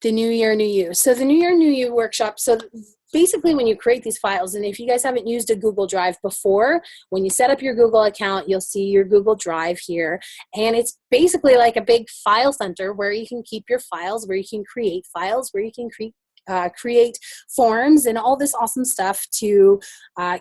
the New Year, New You. So the New Year, New You workshop. So basically when you create these files, and if you guys haven't used a Google Drive before, when you set up your Google account, you'll see your Google Drive here. And it's basically like a big file center where you can keep your files, where you can create files, where you can create forums and all this awesome stuff to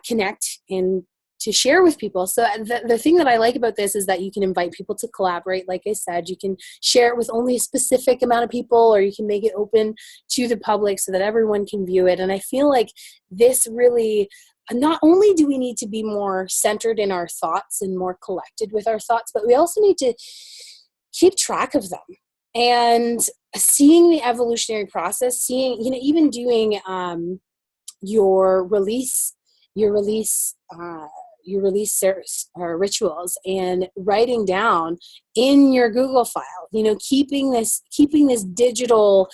connect and to share with people. So the thing that I like about this is that you can invite people to collaborate. Like I said, you can share it with only a specific amount of people, or you can make it open to the public so that everyone can view it. And I feel like this really, not only do we need to be more centered in our thoughts and more collected with our thoughts, but we also need to keep track of them. And seeing the evolutionary process, seeing, even doing your release rituals and writing down in your Google file, keeping this digital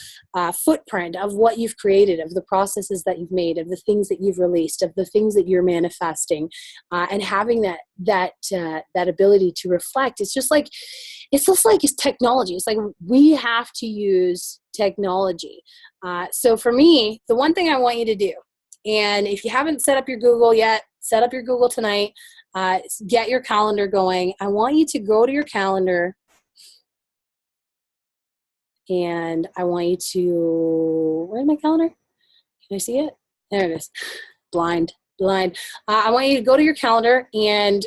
footprint of what you've created, of the processes that you've made, of the things that you've released, of the things that you're manifesting, and having that ability to reflect. It's just like it's technology. It's like we have to use technology. So for me, the one thing I want you to do, and if you haven't set up your Google yet, set up your Google tonight. Get your calendar going. I want you to go to your calendar, and I want you to, where's my calendar? Can I see it? There it is. Blind. I want you to go to your calendar and,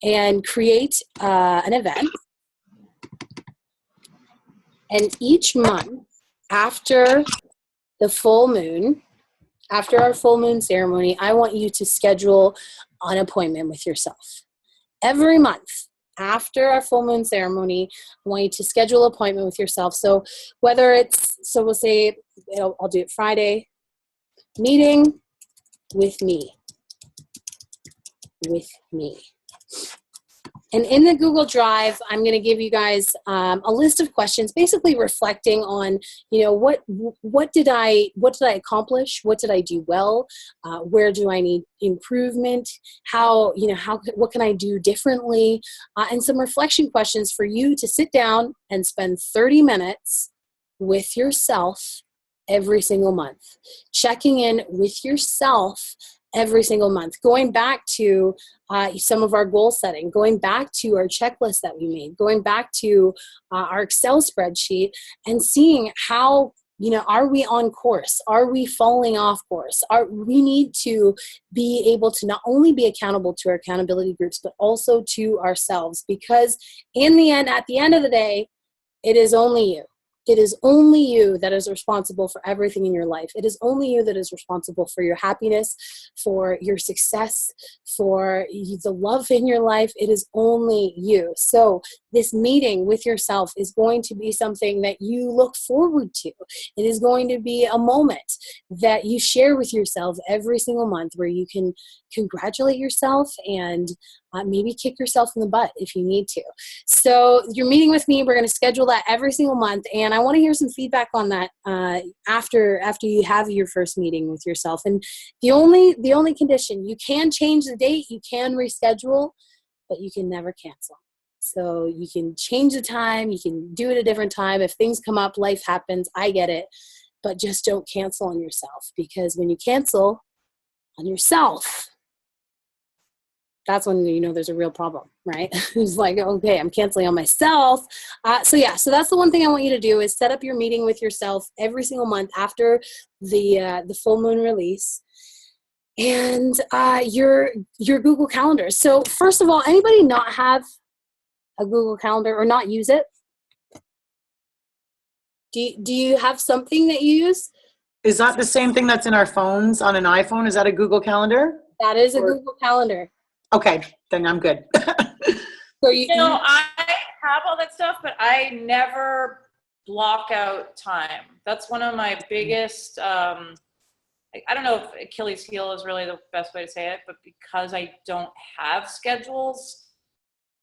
and create an event. And each month after the full moon, after our full moon ceremony, I want you to schedule an appointment with yourself. Every month after our full moon ceremony, I want you to schedule an appointment with yourself. So we'll say, I'll do it Friday, meeting with me. And in the Google Drive, I'm going to give you guys a list of questions, basically reflecting on, what did I accomplish? What did I do well? Where do I need improvement? What can I do differently? And some reflection questions for you to sit down and spend 30 minutes with yourself every single month, checking in with yourself every single month, going back to some of our goal setting, going back to our checklist that we made, going back to our Excel spreadsheet, and seeing how, are we on course? Are we falling off course? We need to be able to not only be accountable to our accountability groups, but also to ourselves, because at the end of the day, it is only you. It is only you that is responsible for everything in your life. It is only you that is responsible for your happiness, for your success, for the love in your life. It is only you. So this meeting with yourself is going to be something that you look forward to. It is going to be a moment that you share with yourself every single month, where you can congratulate yourself and maybe kick yourself in the butt if you need to. So you're meeting with me. We're going to schedule that every single month, and I want to hear some feedback on that after you have your first meeting with yourself. And the only condition, you can change the date, you can reschedule, but you can never cancel. So you can change the time, you can do it a different time. If things come up, life happens, I get it, but just don't cancel on yourself, because when you cancel on yourself, that's when there's a real problem, right? It's like, okay, I'm canceling on myself. So that's the one thing I want you to do, is set up your meeting with yourself every single month after the full moon release, and your Google Calendar. So first of all, anybody not have a Google Calendar or not use it? Do you have something that you use? Is that the same thing that's in our phones on an iPhone? Is that a Google Calendar? That is a Google Calendar. Okay, then I'm good. So I have all that stuff, but I never block out time. That's one of my biggest, I don't know if Achilles heel is really the best way to say it, but because I don't have schedules,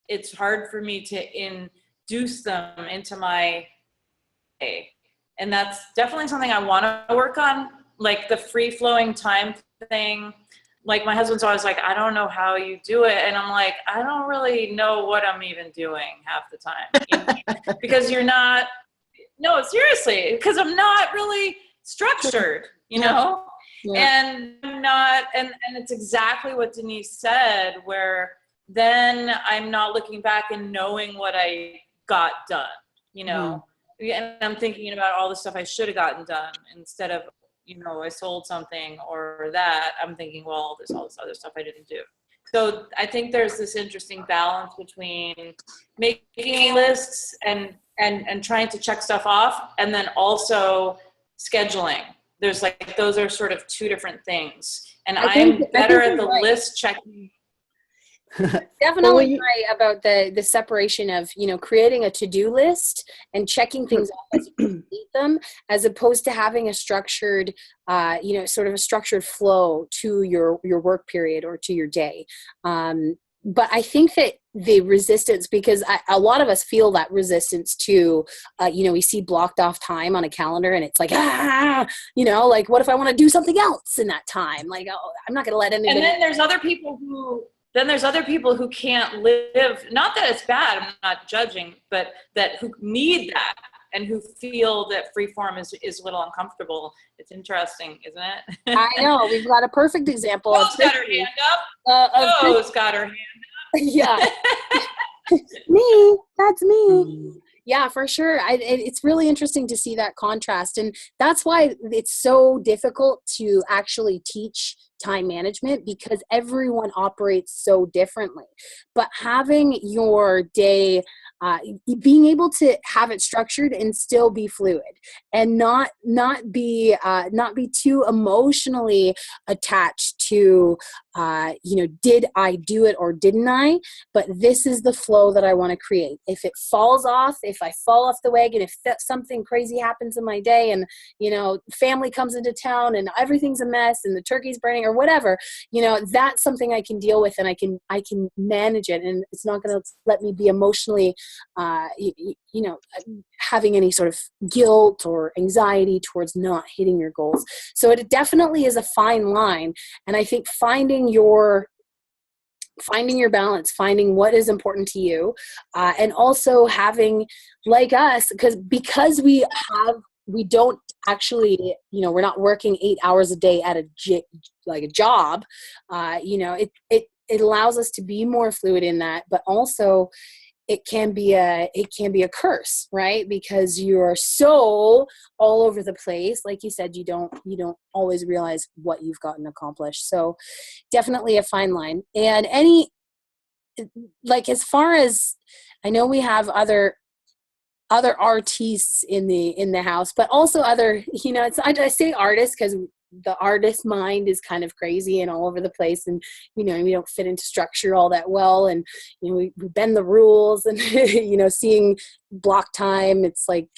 it's hard for me to induce them into my day. And that's definitely something I want to work on, like the free-flowing time thing. Like my husband's always like, I don't know how you do it. And I'm like, I don't really know what I'm even doing half the time. Because you're not, no, seriously, because I'm not really structured, Yeah. And I'm not, and it's exactly what Denise said, where then I'm not looking back and knowing what I got done, and I'm thinking about all the stuff I should have gotten done instead of, I sold something or that. I'm thinking, well, there's all this other stuff I didn't do. So I think there's this interesting balance between making lists and trying to check stuff off, and then also scheduling. There's like, those are sort of two different things. And I'm better at the list checking. Definitely right about the separation of, creating a to-do list and checking things off as you complete them, as opposed to having a structured, sort of a structured flow to your work period or to your day. But I think that the resistance, because a lot of us feel that resistance to, we see blocked off time on a calendar and it's like, like, what if I want to do something else in that time? Like, oh, I'm not going to let anybody. And then there's other people who can't live, not that it's bad, I'm not judging, but who need that and who feel that free form is a little uncomfortable. It's interesting, isn't it? I know. We've got a perfect example. Rose got her hand up. Rose got her hand up. Yeah. Me. That's me. Yeah, for sure. It's really interesting to see that contrast. And that's why it's so difficult to actually teach time management, because everyone operates so differently. But having your day, being able to have it structured and still be fluid, and not be too emotionally attached to, did I do it or didn't I? But this is the flow that I want to create. If it falls off, if I fall off the wagon, if something crazy happens in my day and, family comes into town and everything's a mess and the turkey's burning or whatever, that's something I can deal with, and I can manage it. And it's not going to let me be emotionally, having any sort of guilt or anxiety towards not hitting your goals. So it definitely is a fine line. And I think finding your balance, finding what is important to you, and also having, like us, because we don't actually, we're not working 8 hours a day at a job, it allows us to be more fluid in that, but also it can be a curse, right? Because you're so all over the place. Like you said, you don't always realize what you've gotten accomplished. So definitely a fine line. And as far as I know, we have other artists in the house, but also other, I say artists because the artist mind is kind of crazy and all over the place, and we don't fit into structure all that well, and we bend the rules, and seeing block time, it's like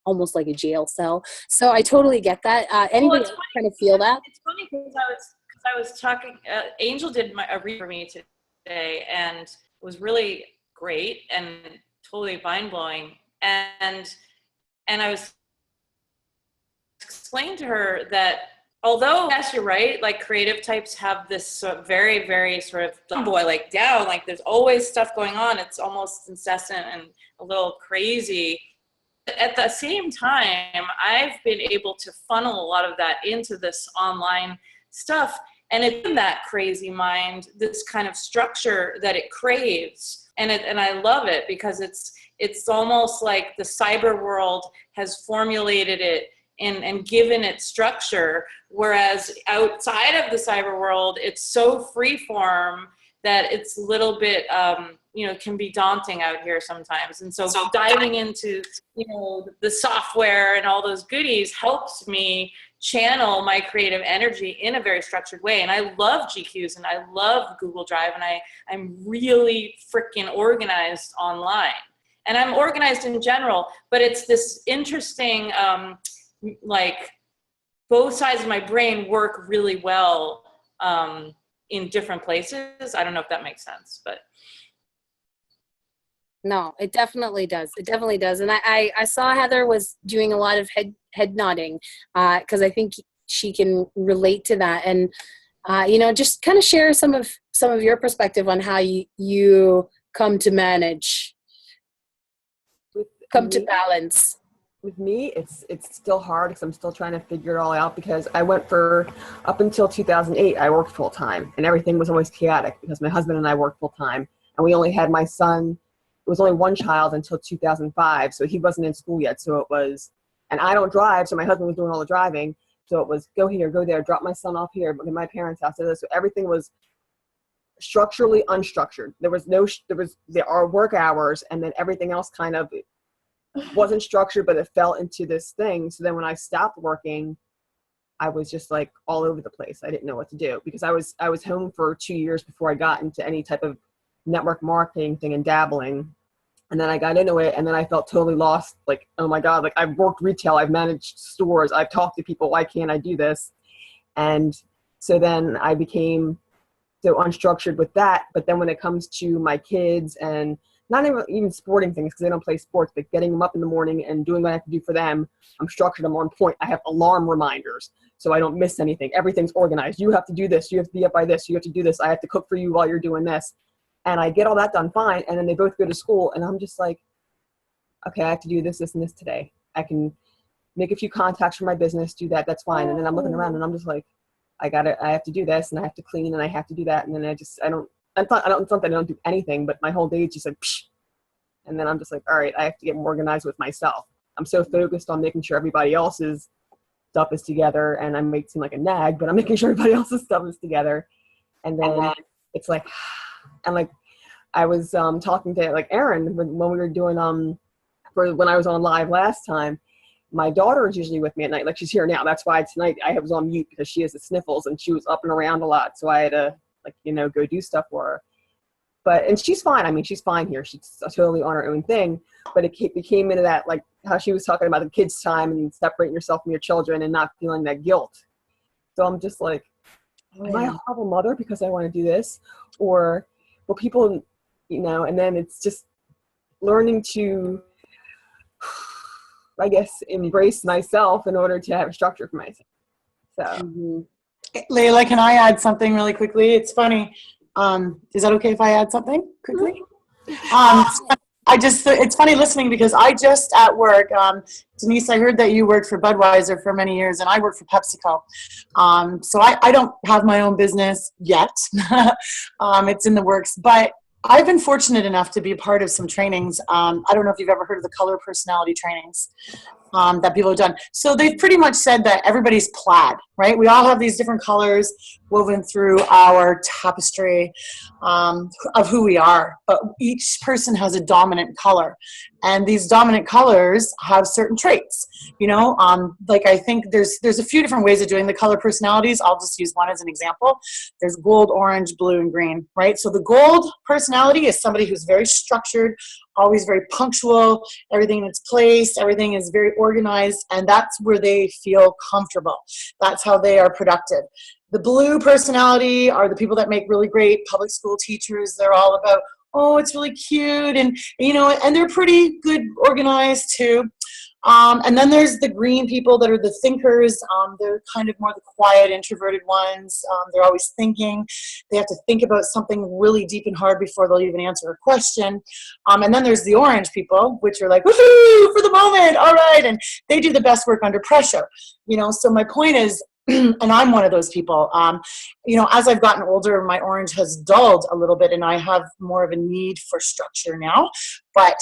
almost like a jail cell. So I totally get that. Anybody else kind of feel that? It's funny because I was talking, Angel did a read for me today, and it was really great and totally mind-blowing, and I was explained to her that although, yes, you're right, like creative types have this sort of very, very sort of tomboy, like down, like there's always stuff going on. It's almost incessant and a little crazy. At the same time, I've been able to funnel a lot of that into this online stuff. And it's in that crazy mind, this kind of structure that it craves. And I love it because it's almost like the cyber world has formulated it and given it structure, whereas outside of the cyber world, it's so free form that it's a little bit, can be daunting out here sometimes. And so diving into, the software and all those goodies helps me channel my creative energy in a very structured way. And I love GQs and I love Google Drive, and I'm really freaking organized online. And I'm organized in general, but it's this interesting, like both sides of my brain work really well in different places. I don't know if that makes sense, but. No, it definitely does. It definitely does. And I saw Heather was doing a lot of head nodding because I think she can relate to that. And, just kind of share some of your perspective on how you come to manage, to balance. With me, it's still hard because I'm still trying to figure it all out, because I went up until 2008, I worked full time, and everything was always chaotic because my husband and I worked full time, and we only had my son was only one child until 2005. So he wasn't in school yet. So it was, and I don't drive. So my husband was doing all the driving. So it was go here, go there, drop my son off here, at my parents' house. So everything was structurally unstructured. There are work hours, and then everything else kind of wasn't structured, but it fell into this thing. So then when I stopped working, I was just like all over the place. I didn't know what to do because I was home for 2 years before I got into any type of network marketing thing and dabbling. And then I got into it, and then I felt totally lost. Like, oh my God, like I've worked retail, I've managed stores, I've talked to people, why can't I do this? And so then I became so unstructured with that. But then when it comes to my kids and not even sporting things, because they don't play sports, but getting them up in the morning and doing what I have to do for them, I'm structured, I'm on point. I have alarm reminders so I don't miss anything. Everything's organized. You have to do this. You have to be up by this. You have to do this. I have to cook for you while you're doing this. And I get all that done fine. And then they both go to school, and I'm just like, okay, I have to do this, this, and this today. I can make a few contacts for my business, do that. That's fine. And then I'm looking around, and I'm just like, I have to do this, and I have to clean, and I have to do that. And then it's not that I don't do anything, but my whole day is just like, psh. And then I'm just like, all right, I have to get more organized with myself. I'm so focused on making sure everybody else's stuff is together, and I make it seem like a nag, but I'm making sure everybody else's stuff is together. And then it's like, and like I was talking to like Erin when we were doing when I was on live last time. My daughter is usually with me at night. Like she's here now. That's why tonight I was on mute because she has the sniffles and she was up and around a lot. So I had to go do stuff for her. And she's fine. I mean, she's fine here. She's totally on her own thing. But it became into that, like how she was talking about the kids' time and separating yourself from your children and not feeling that guilt. So I'm just like, am I a horrible mother because I want to do this? Or will people, and then it's just learning to, I guess, embrace myself in order to have a structure for myself. So, Layla, can I add something really quickly? It's funny. Is that okay if I add something quickly? It's funny listening because I just at work, Denise, I heard that you worked for Budweiser for many years, and I work for PepsiCo. So I don't have my own business yet. It's in the works, but I've been fortunate enough to be a part of some trainings. I don't know if you've ever heard of the color personality trainings that people have done. So they've pretty much said that everybody's plaid, right? We all have these different colors woven through our tapestry of who we are, but each person has a dominant color. And these dominant colors have certain traits, like I think there's a few different ways of doing the color personalities. I'll just use one as an example. There's gold, orange, blue, and green, right? So the gold personality is somebody who's very structured, always very punctual, everything in its place, everything is very organized, and that's where they feel comfortable. That's how they are productive. The blue personality are the people that make really great public school teachers. They're all about, oh, it's really cute, and and they're pretty good organized too. And then there's the green people that are the thinkers. They're kind of more the quiet, introverted ones. They're always thinking. They have to think about something really deep and hard before they'll even answer a question. And then there's the orange people, which are like, woohoo, for the moment, all right. And they do the best work under pressure. So my point is, and I'm one of those people, as I've gotten older, my orange has dulled a little bit, and I have more of a need for structure now. But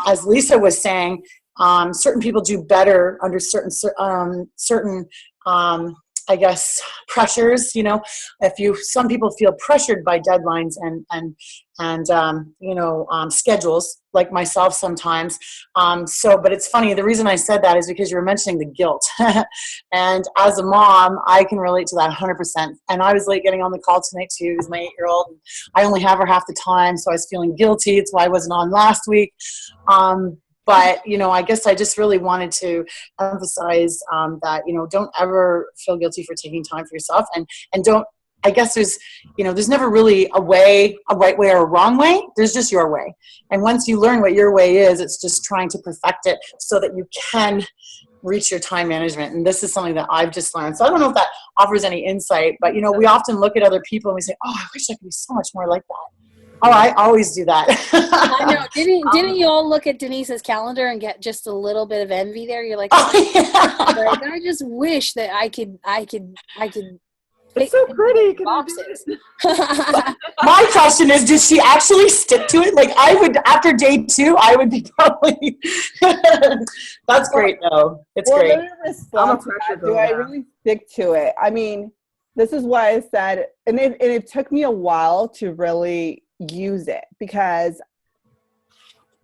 as Lisa was saying, certain people do better under certain I guess pressures. Some people feel pressured by deadlines and schedules, like myself sometimes. But it's funny. The reason I said that is because you were mentioning the guilt, and as a mom, I can relate to that 100%. And I was late getting on the call tonight too. It was my 8-year-old. I only have her half the time, so I was feeling guilty. It's why I wasn't on last week. But, I guess I just really wanted to emphasize that, don't ever feel guilty for taking time for yourself, and don't, I guess there's never really a right way or a wrong way. There's just your way. And once you learn what your way is, it's just trying to perfect it so that you can reach your time management. And this is something that I've just learned. So I don't know if that offers any insight, but, we often look at other people and we say, oh, I wish I could be so much more like that. Oh, I always do that. I know. Didn't you all look at Denise's calendar and get just a little bit of envy there? You're like, oh, yeah. like I just wish that I could It's so pretty. Can I do boxes. My question is, did she actually stick to it? Like I would, after day 2, I would be probably. That's great, though. It's Well, great. let me respond to pressure that. Do girl I now. really stick to it? I mean, this is why I said, and it took me a while to really use it, because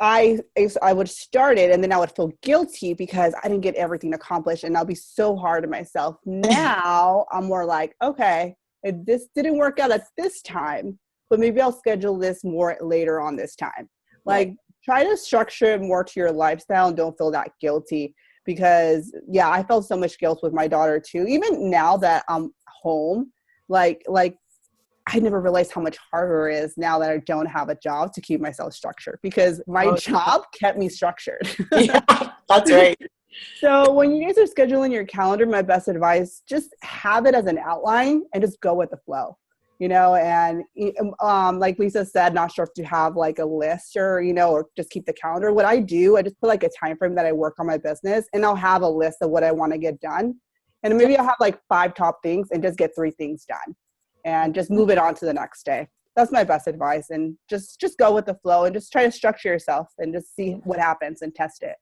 I would start it and then I would feel guilty because I didn't get everything accomplished, and I'll be so hard on myself. Now I'm more like, okay, this didn't work out at this time, but maybe I'll schedule this more later on this time. Like, try to structure it more to your lifestyle and don't feel that guilty, because yeah, I felt so much guilt with my daughter too. Even now that I'm home, like I never realized how much harder it is now that I don't have a job to keep myself structured, because my job kept me structured. Yeah, that's right. So when you guys are scheduling your calendar, my best advice, just have it as an outline and just go with the flow, you know, and like Lisa said, not sure if you have like a list or, you know, or just keep the calendar. What I do, I just put like a time frame that I work on my business, and I'll have a list of what I want to get done. And maybe I'll have like 5 top things and just get 3 things done and just move it on to the next day. That's my best advice. And just go with the flow and just try to structure yourself and just see what happens and test it.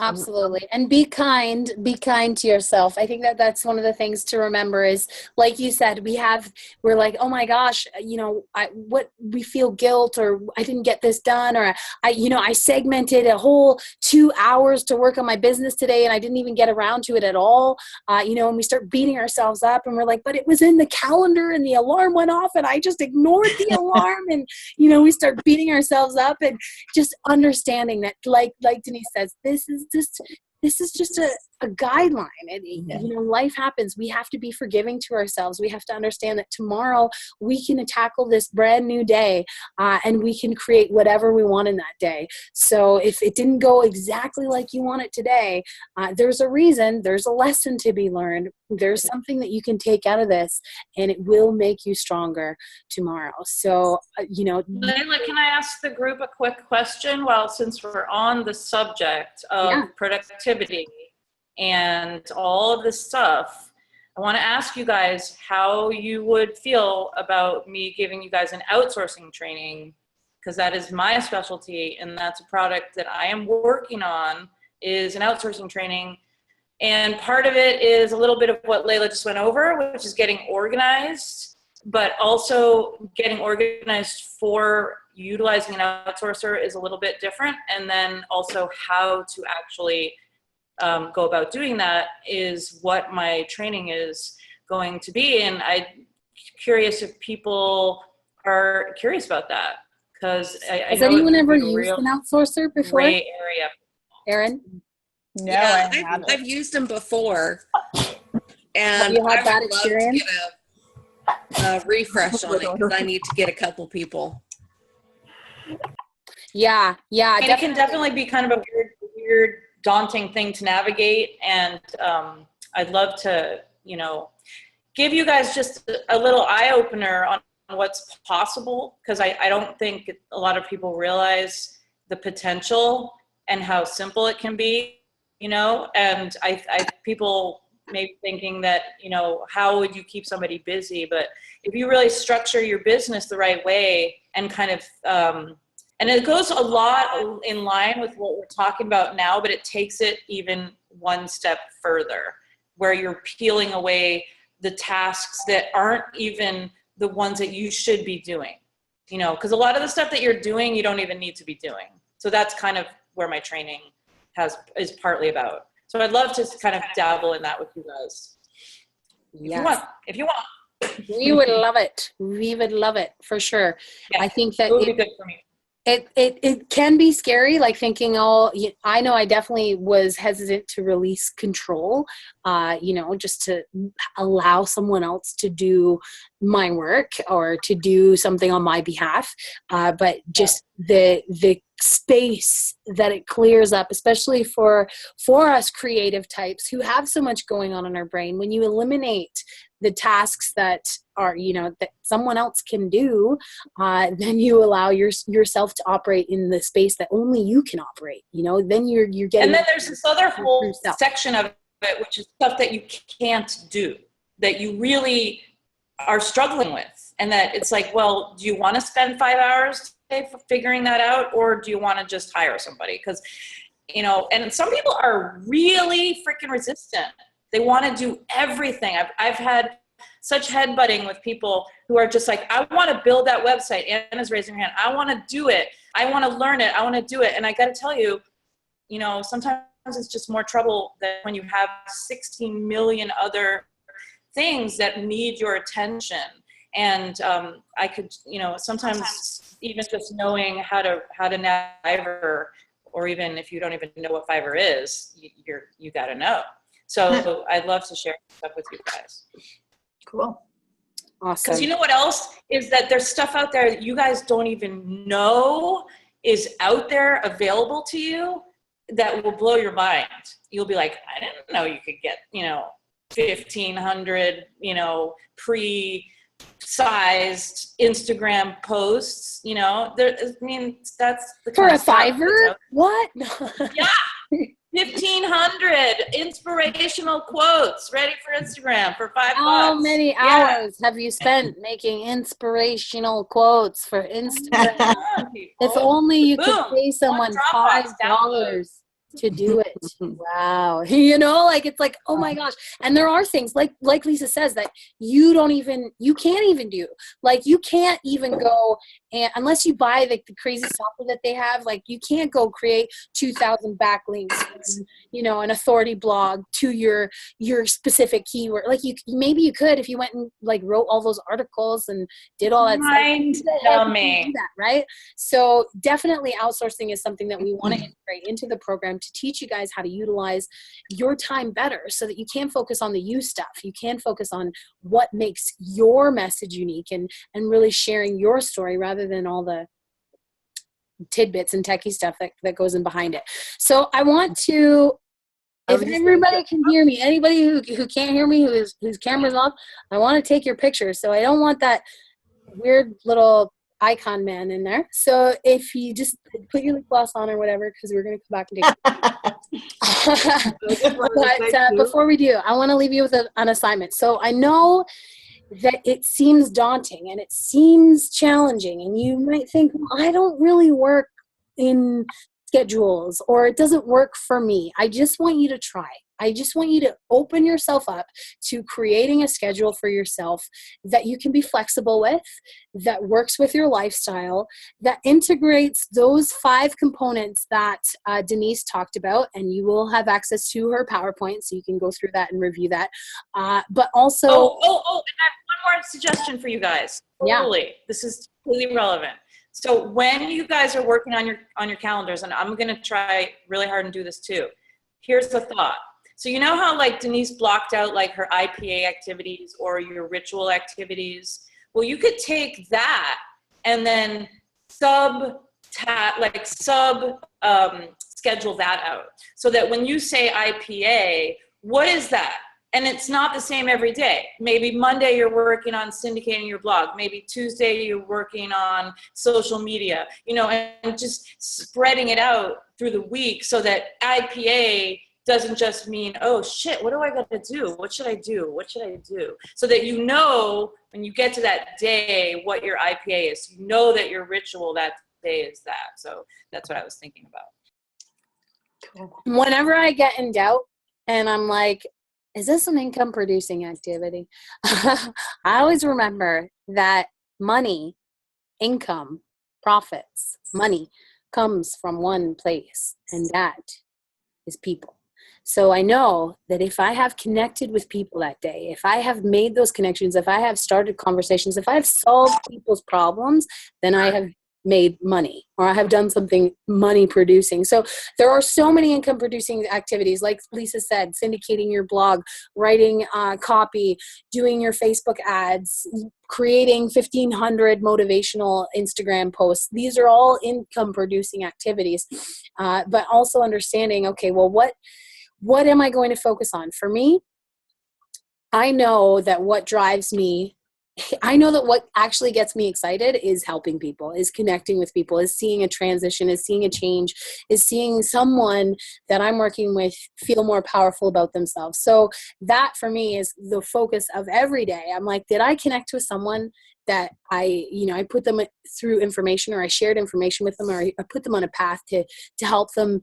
Absolutely. And be kind to yourself. I think that that's one of the things to remember is, like you said, we're like, oh my gosh, you know, we feel guilt, or I didn't get this done, or I segmented a whole 2 hours to work on my business today and I didn't even get around to it at all. And we start beating ourselves up and we're like, but it was in the calendar and the alarm went off and I just ignored the alarm. And, we start beating ourselves up, and just understanding that, like Denise says, this is just a guideline. And, life happens. We have to be forgiving to ourselves. We have to understand that tomorrow we can tackle this brand new day, and we can create whatever we want in that day. So if it didn't go exactly like you want it today, there's a reason, there's a lesson to be learned. There's something that you can take out of this, and it will make you stronger tomorrow. So, Layla, can I ask the group a quick question? Well, since we're on the subject of productivity and all of this stuff, I want to ask you guys how you would feel about me giving you guys an outsourcing training, because that is my specialty, and that's a product that I am working on, is an outsourcing training. And part of it is a little bit of what Layla just went over, which is getting organized, but also getting organized for utilizing an outsourcer is a little bit different. And then also how to actually go about doing that is what my training is going to be. And I'm curious if people are curious about that, because I has know anyone ever it's a used real an outsourcer before? gray area. Erin? No, Yeah, I haven't. I've used them before, and Have you had I that would love experience? to get a refresh on it, because I need to get a couple people. Yeah, And it can definitely be kind of a weird, daunting thing to navigate. And I'd love to, give you guys just a little eye opener on what's possible, because I don't think a lot of people realize the potential and how simple it can be, and I people may be thinking that, how would you keep somebody busy? But if you really structure your business the right way and kind of, and it goes a lot in line with what we're talking about now, but it takes it even one step further, where you're peeling away the tasks that aren't even the ones that you should be doing, because a lot of the stuff that you're doing, you don't even need to be doing. So that's kind of where my training is partly about. So I'd love to kind of dabble in that with you guys. If you want. We would love it. We would love it for sure. Yeah, I think that it would be good for me. It can be scary, like thinking, I know I definitely was hesitant to release control, just to allow someone else to do my work or to do something on my behalf. But just the space that it clears up, especially for us creative types who have so much going on in our brain, when you eliminate the tasks that are, that someone else can do, then you allow yourself to operate in the space that only you can operate. Then you're getting. And then there's this other whole section of it, which is stuff that you can't do, that you really are struggling with. And that it's like, well, do you want to spend 5 hours today for figuring that out? Or do you want to just hire somebody? Because, you know, and some people are really freaking resistant. They want to do everything. I've had such headbutting with people who are just like, I want to build that website. Anna's raising her hand. I want to do it. I want to learn it. I want to do it. And I got to tell you, you know, sometimes it's just more trouble than when you have 16 million other things that need your attention. And I could, you know, sometimes even just knowing how to navigate Fiverr, or even if you don't even know what Fiverr is, you got to know. So I'd love to share stuff with you guys. Cool. Awesome. Because you know what else is that there's stuff out there that you guys don't even know is out there available to you that will blow your mind. You'll be like, I didn't know you could get, you know, 1,500, you know, pre-sized Instagram posts, you know, there, I mean, that's the For kind a of stuff Fiverr? What? Yeah. 1,500 inspirational quotes ready for Instagram for $5. How many hours have you spent making inspirational quotes for Instagram? Yeah, If people. only you could Boom. pay someone One Dropbox $5 to do it. Wow. You know, like, it's like, oh my gosh. And there are things like Lisa says that you can't even do. Like, you can't even go, and unless you buy the crazy software that they have, like, you can't go create 2,000 backlinks, you know, an authority blog to your specific keyword. Like, maybe you could if you went and like wrote all those articles and did all that Mind stuff. numbing. That, right? So definitely outsourcing is something that we want to integrate into the program to teach you guys how to utilize your time better, so that you can focus on the you stuff. You can focus on what makes your message unique and really sharing your story rather than all the tidbits and techie stuff that goes in behind it. So I want to, if everybody can hear me, anybody who can't hear me, whose camera's off, I want to take your picture. So I don't want that weird little icon man in there. So if you just put your lip gloss on or whatever, because we're going to come back and take but before we do, I want to leave you with an assignment. So I know that it seems daunting and it seems challenging, and you might think, well, I don't really work in schedules, or it doesn't work for me. I just want you to try. I just want you to open yourself up to creating a schedule for yourself that you can be flexible with, that works with your lifestyle, that integrates those 5 components that Denise talked about, and you will have access to her PowerPoint, so you can go through that and review that. But also... and I have one more suggestion for you guys. Totally. Yeah. This is completely relevant. So when you guys are working on your calendars, and I'm going to try really hard and do this too, here's the thought. So you know how like Denise blocked out like her IPA activities or your ritual activities? Well, you could take that and then schedule that out, so that when you say IPA, what is that? And it's not the same every day. Maybe Monday you're working on syndicating your blog. Maybe Tuesday you're working on social media, you know, and just spreading it out through the week, so that IPA doesn't just mean, oh shit, what do I got to do? What should I do? What should I do? So that you know when you get to that day what your IPA is. You know that your ritual that day is that. So that's what I was thinking about. Cool. Whenever I get in doubt and I'm like, is this an income producing activity? I always remember that money, income, profits, money comes from one place, and that is people. So I know that if I have connected with people that day, if I have made those connections, if I have started conversations, if I have solved people's problems, then I have made money, or I have done something money producing. So there are so many income producing activities, like Lisa said, syndicating your blog, writing copy, doing your Facebook ads, creating 1,500 motivational Instagram posts. These are all income producing activities, but also understanding, okay, well, what am I going to focus on? For me, I know that what drives me I know that what actually gets me excited is helping people, is connecting with people, is seeing a transition, is seeing a change, is seeing someone that I'm working with feel more powerful about themselves. So that for me is the focus of every day. I'm like, did I connect with someone that I put them through information, or I shared information with them, or I put them on a path to help them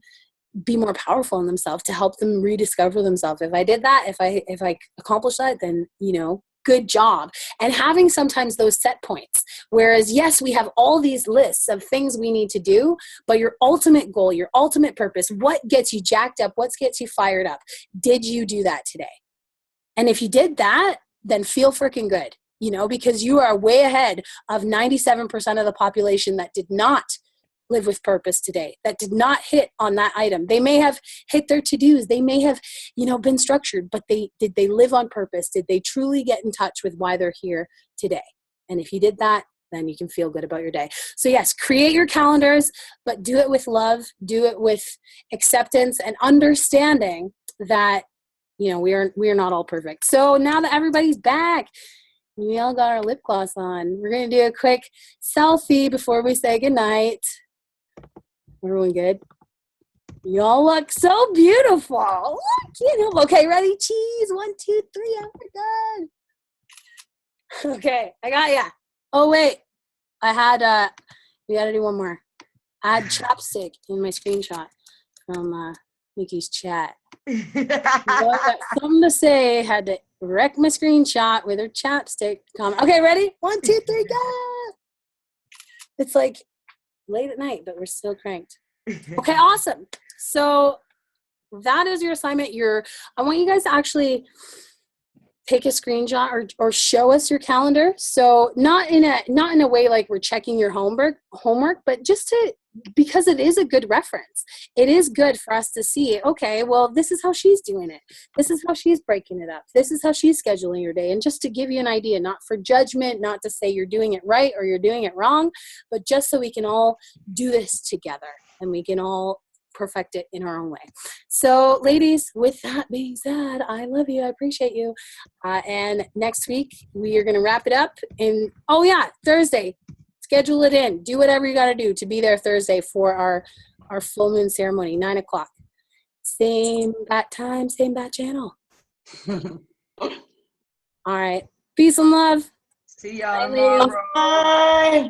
be more powerful in themselves, to help them rediscover themselves. If I did that, if I accomplished that, then, good job. And having sometimes those set points, whereas yes, we have all these lists of things we need to do, but your ultimate goal, your ultimate purpose, what gets you jacked up, what gets you fired up, did you do that today? And if you did that, then feel freaking good, because you are way ahead of 97% of the population that did not live with purpose today, that did not hit on that item. They may have hit their to-dos, they may have been structured, but did they live on purpose? Did they truly get in touch with why they're here today? And if you did that, then you can feel good about your day. So yes, create your calendars, but do it with love, do it with acceptance and understanding that we are not all perfect. So now that everybody's back, we all got our lip gloss on, we're going to do a quick selfie before we say goodnight. Everyone good? Y'all look so beautiful. Okay, ready? Cheese. 1, 2, 3. Oh my God. Okay, I got ya. Oh wait, I had we gotta do one more. I had chapstick in my screenshot from Nikki's chat. I got something to say. Had to wreck my screenshot with her chapstick comment. Okay, ready? 1, 2, 3, go. It's like late at night, but we're still cranked. Okay, awesome. So that is your assignment. I want you guys to actually take a screenshot or show us your calendar. So not in a way like we're checking your homework, but just because it is a good reference. It is good for us to see, okay, well, this is how she's doing it. This is how she's breaking it up. This is how she's scheduling your day. And just to give you an idea, not for judgment, not to say you're doing it right or you're doing it wrong, but just so we can all do this together and we can all perfect it in our own way. So ladies, with that being said, I love you. I appreciate you. And next week we are going to wrap it up. And Thursday, schedule it in. Do whatever you got to do to be there Thursday for our full moon ceremony, 9:00. Same bat time, same bat channel. All right. Peace and love. See y'all Bye, ladies. tomorrow. Bye.